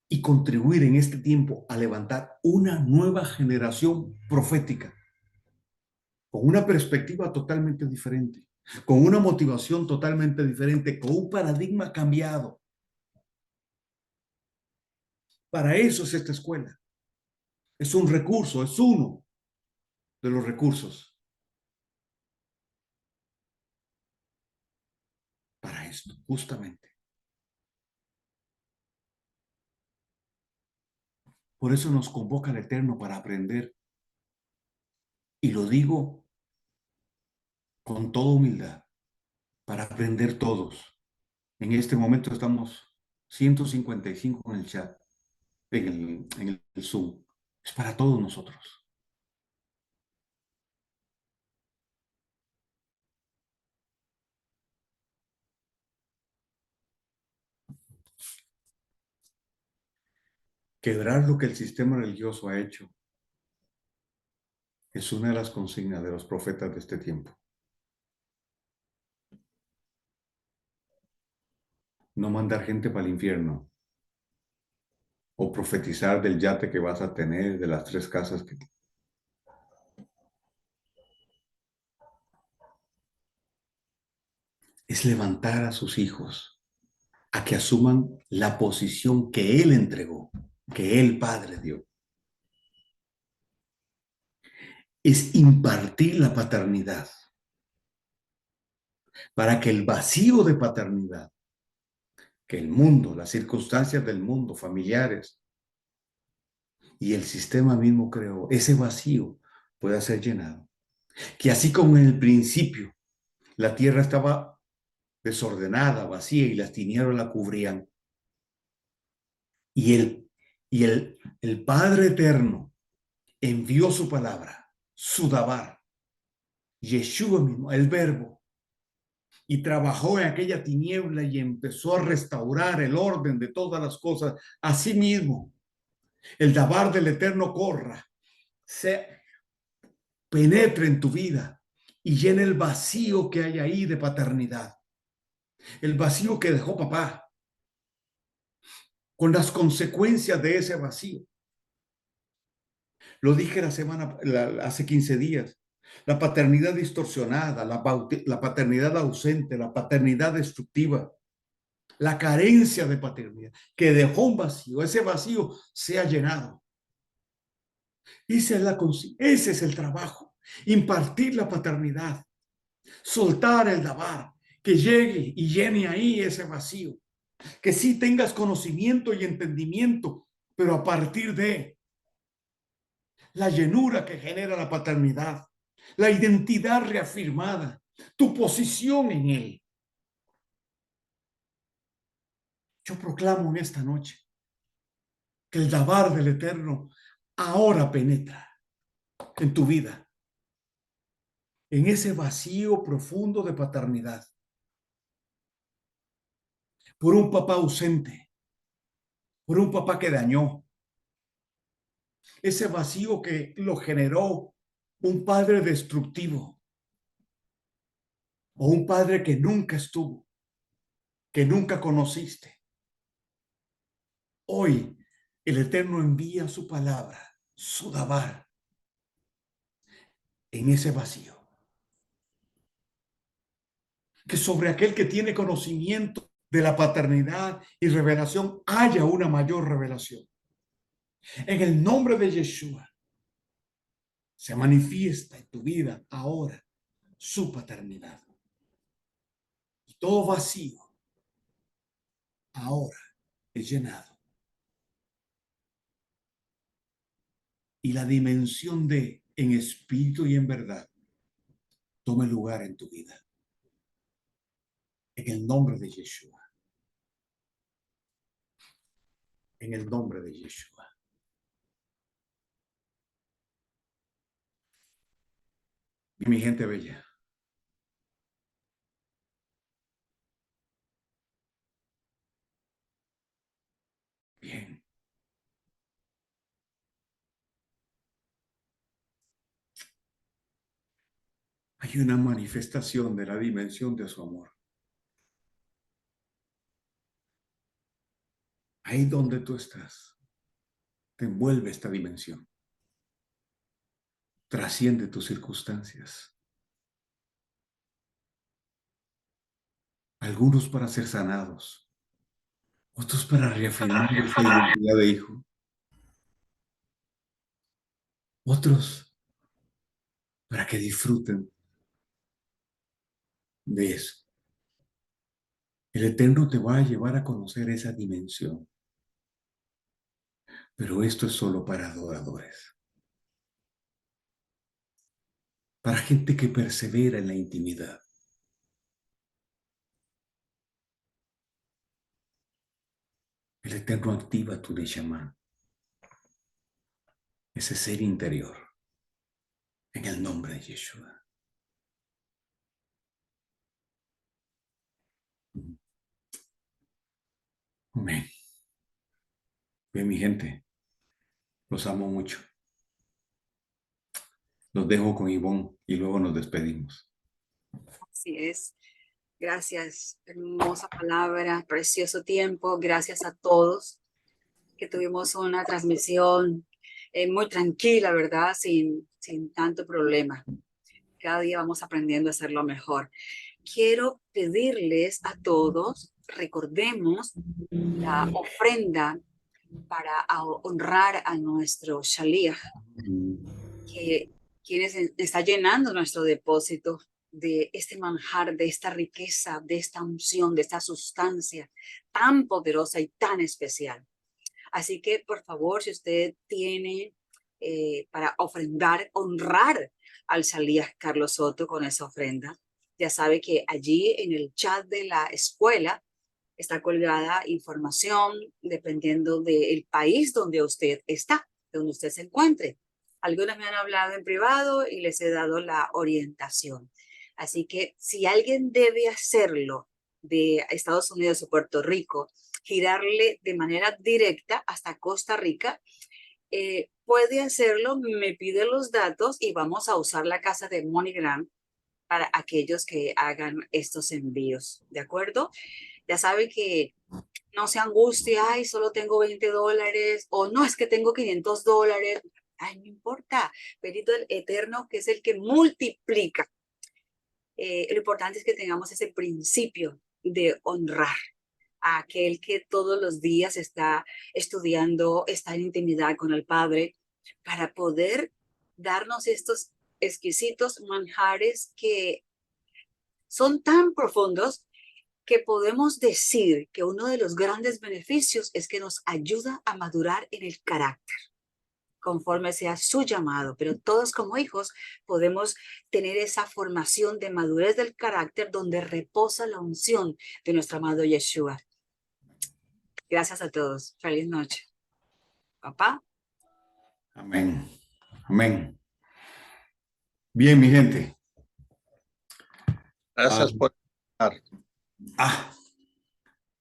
y contribuir en este tiempo a levantar una nueva generación profética con una perspectiva totalmente diferente, con una motivación totalmente diferente, con un paradigma cambiado. Para eso es esta escuela. Es un recurso, es uno de los recursos para esto, justamente. Por eso nos convoca el Eterno para aprender. Y lo digo con toda humildad, para aprender todos. En este momento estamos 155 en el chat, en el Zoom. Es para todos nosotros. Quebrar lo que el sistema religioso ha hecho es una de las consignas de los profetas de este tiempo. No mandar gente para el infierno o profetizar del yate que vas a tener, de las 3 casas que... Es levantar a sus hijos a que asuman la posición que Él entregó, que Él Padre dio. Es impartir la paternidad para que el vacío de paternidad que el mundo, las circunstancias del mundo, familiares y el sistema mismo creó, ese vacío pueda ser llenado. Que así como en el principio la tierra estaba desordenada, vacía y las tinieblas la cubrían, y el Padre Eterno envió su palabra, su Dabar, Yeshua mismo, el Verbo, y trabajó en aquella tiniebla y empezó a restaurar el orden de todas las cosas. Así mismo, el Dabar del Eterno corra, se penetre en tu vida y llene el vacío que hay ahí de paternidad, el vacío que dejó papá, con las consecuencias de ese vacío. Lo dije hace 15 días. La paternidad distorsionada, la paternidad ausente, la paternidad destructiva, la carencia de paternidad, que dejó un vacío, ese vacío se ha llenado. Ese es el trabajo, impartir la paternidad, soltar el dabar, que llegue y llene ahí ese vacío, que sí tengas conocimiento y entendimiento, pero a partir de la llenura que genera la paternidad, la identidad reafirmada, tu posición en Él. Yo proclamo en esta noche que el Dabar del Eterno ahora penetra en tu vida, en ese vacío profundo de paternidad, por un papá ausente, por un papá que dañó, ese vacío que lo generó un padre destructivo o un padre que nunca estuvo, que nunca conociste. Hoy el Eterno envía su palabra, su dabar, en ese vacío. Que sobre aquel que tiene conocimiento de la paternidad y revelación haya una mayor revelación. En el nombre de Yeshua se manifiesta en tu vida ahora su paternidad. Y todo vacío ahora es llenado. Y la dimensión de en espíritu y en verdad tome lugar en tu vida. En el nombre de Yeshua. En el nombre de Yeshua. Y mi gente bella, bien, hay una manifestación de la dimensión de su amor. Ahí donde tú estás, te envuelve esta dimensión. Trasciende tus circunstancias. Algunos para ser sanados, otros para reafirmar esa identidad de hijo, otros para que disfruten de eso. El Eterno te va a llevar a conocer esa dimensión, pero esto es solo para adoradores, para gente que persevera en la intimidad. El Eterno activa tu Neshama, ese ser interior, en el nombre de Yeshua. Amén. Bien, mi gente, los amo mucho. Los dejo con Ivonne y luego nos despedimos. Así es. Gracias, hermosa palabra, precioso tiempo. Gracias a todos que tuvimos una transmisión muy tranquila, ¿verdad? Sin tanto problema. Cada día vamos aprendiendo a hacerlo mejor. Quiero pedirles a todos, recordemos la ofrenda para honrar a nuestro Shaliach, que quienes está llenando nuestro depósito de este manjar, de esta riqueza, de esta unción, de esta sustancia tan poderosa y tan especial. Así que, por favor, si usted tiene para ofrendar, honrar al Shaliach Carlos Soto con esa ofrenda, ya sabe que allí en el chat de la escuela está colgada información dependiendo del país donde usted está, donde usted se encuentre. Algunos me han hablado en privado y les he dado la orientación. Así que si alguien debe hacerlo de Estados Unidos o Puerto Rico, girarle de manera directa hasta Costa Rica, puede hacerlo, me pide los datos y vamos a usar la casa de MoneyGram para aquellos que hagan estos envíos, ¿de acuerdo? Ya sabe que no se angustie, ay, solo tengo $20, o no, es que tengo $500. Ay, no importa, bendito el Eterno, que es el que multiplica. Lo importante es que tengamos ese principio de honrar a aquel que todos los días está estudiando, está en intimidad con el Padre, para poder darnos estos exquisitos manjares que son tan profundos que podemos decir que uno de los grandes beneficios es que nos ayuda a madurar en el carácter conforme sea su llamado, pero todos como hijos podemos tener esa formación de madurez del carácter donde reposa la unción de nuestro amado Yeshua. Gracias a todos. Feliz noche. Papá. Amén. Amén. Bien, mi gente. Gracias por estar.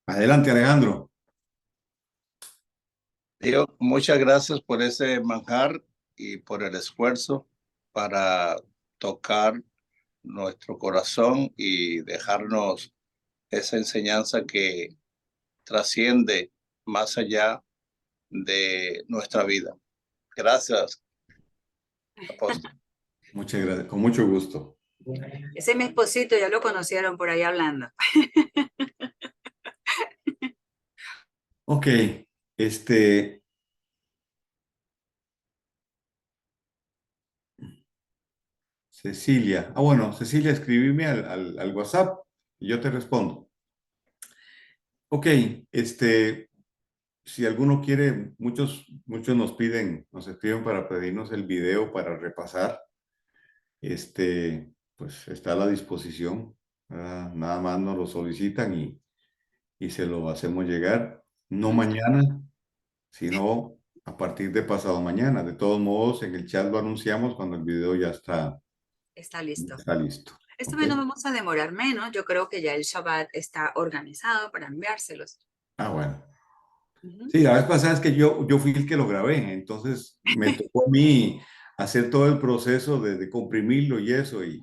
Adelante, Alejandro. Digo, muchas gracias por ese manjar y por el esfuerzo para tocar nuestro corazón y dejarnos esa enseñanza que trasciende más allá de nuestra vida. Gracias, apóstol. Muchas gracias, con mucho gusto. Ese es mi esposito, ya lo conocieron por ahí hablando. Ok, Cecilia. Bueno, Cecilia, escribime al WhatsApp y yo te respondo. Ok, si alguno quiere, muchos nos piden, nos escriben para pedirnos el video para repasar. Pues está a la disposición, ¿verdad? Nada más nos lo solicitan y se lo hacemos llegar. No mañana, sino a partir de pasado mañana. De todos modos, en el chat lo anunciamos cuando el video ya está Está listo. Está listo. Esta Ok. vez no vamos a demorar menos. Yo creo que ya el Shabbat está organizado para enviárselos. Ah, bueno. Ujú. Sí, la vez pasada es que yo fui el que lo grabé, entonces me tocó a mí hacer todo el proceso de comprimirlo y eso, y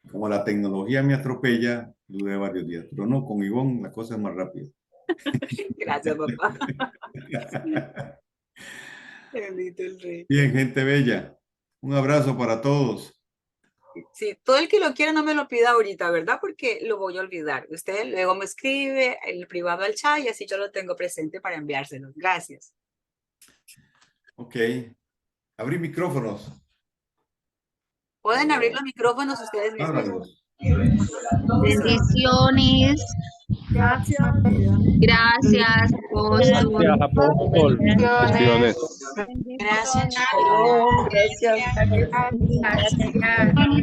como la tecnología me atropella, duré varios días, pero no, con Ivonne la cosa es más rápida. Gracias, papá. Bendito el Rey. Bien, gente bella, un abrazo para todos. Sí, todo el que lo quiera no me lo pida ahorita, ¿verdad? Porque lo voy a olvidar. Usted luego me escribe el privado al chat y así yo lo tengo presente para enviárselos. Gracias. Ok, abrí micrófonos. Pueden abrir los micrófonos ustedes mismos. Ábralos. Bendiciones. Gracias. Gracias, apóstol. Gracias, apóstol. Bendiciones. Gracias, Gracias.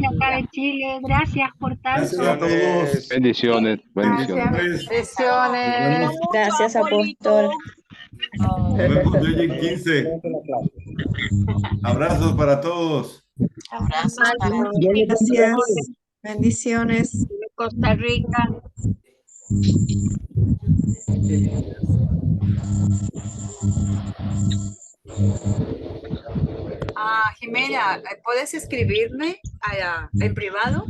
Acá de Chile, gracias por tanto. Gracias a todos. Bendiciones. Bendiciones. Bendiciones. Gracias, apóstol. Nos vemos de hoy en 15. Abrazos para todos. Abrazos. Gracias. Bendiciones. Costa Rica. Jimena, ¿puedes escribirme en privado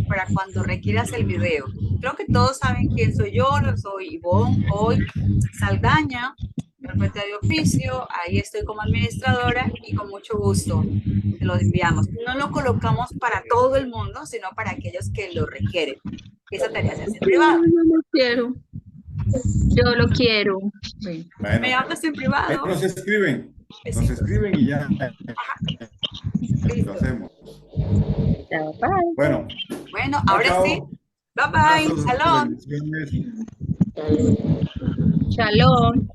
para cuando requieras el video? Creo que todos saben quién soy yo. Soy Ivonne hoy Saldaña, perfecta de oficio. Ahí estoy como administradora y con mucho gusto te lo enviamos. No lo colocamos para todo el mundo, sino para aquellos que lo requieren. Esa tarea se hace en privado. Yo lo quiero. Yo lo quiero. Bueno, Me hablas en ahí privado. nos escriben. Nos Besitos. escriben y ya lo Listo. hacemos. Bye. Bueno, Bueno, ahora chao. sí. Bye bye. Abrazos, Shalom. bendiciones. Shalom.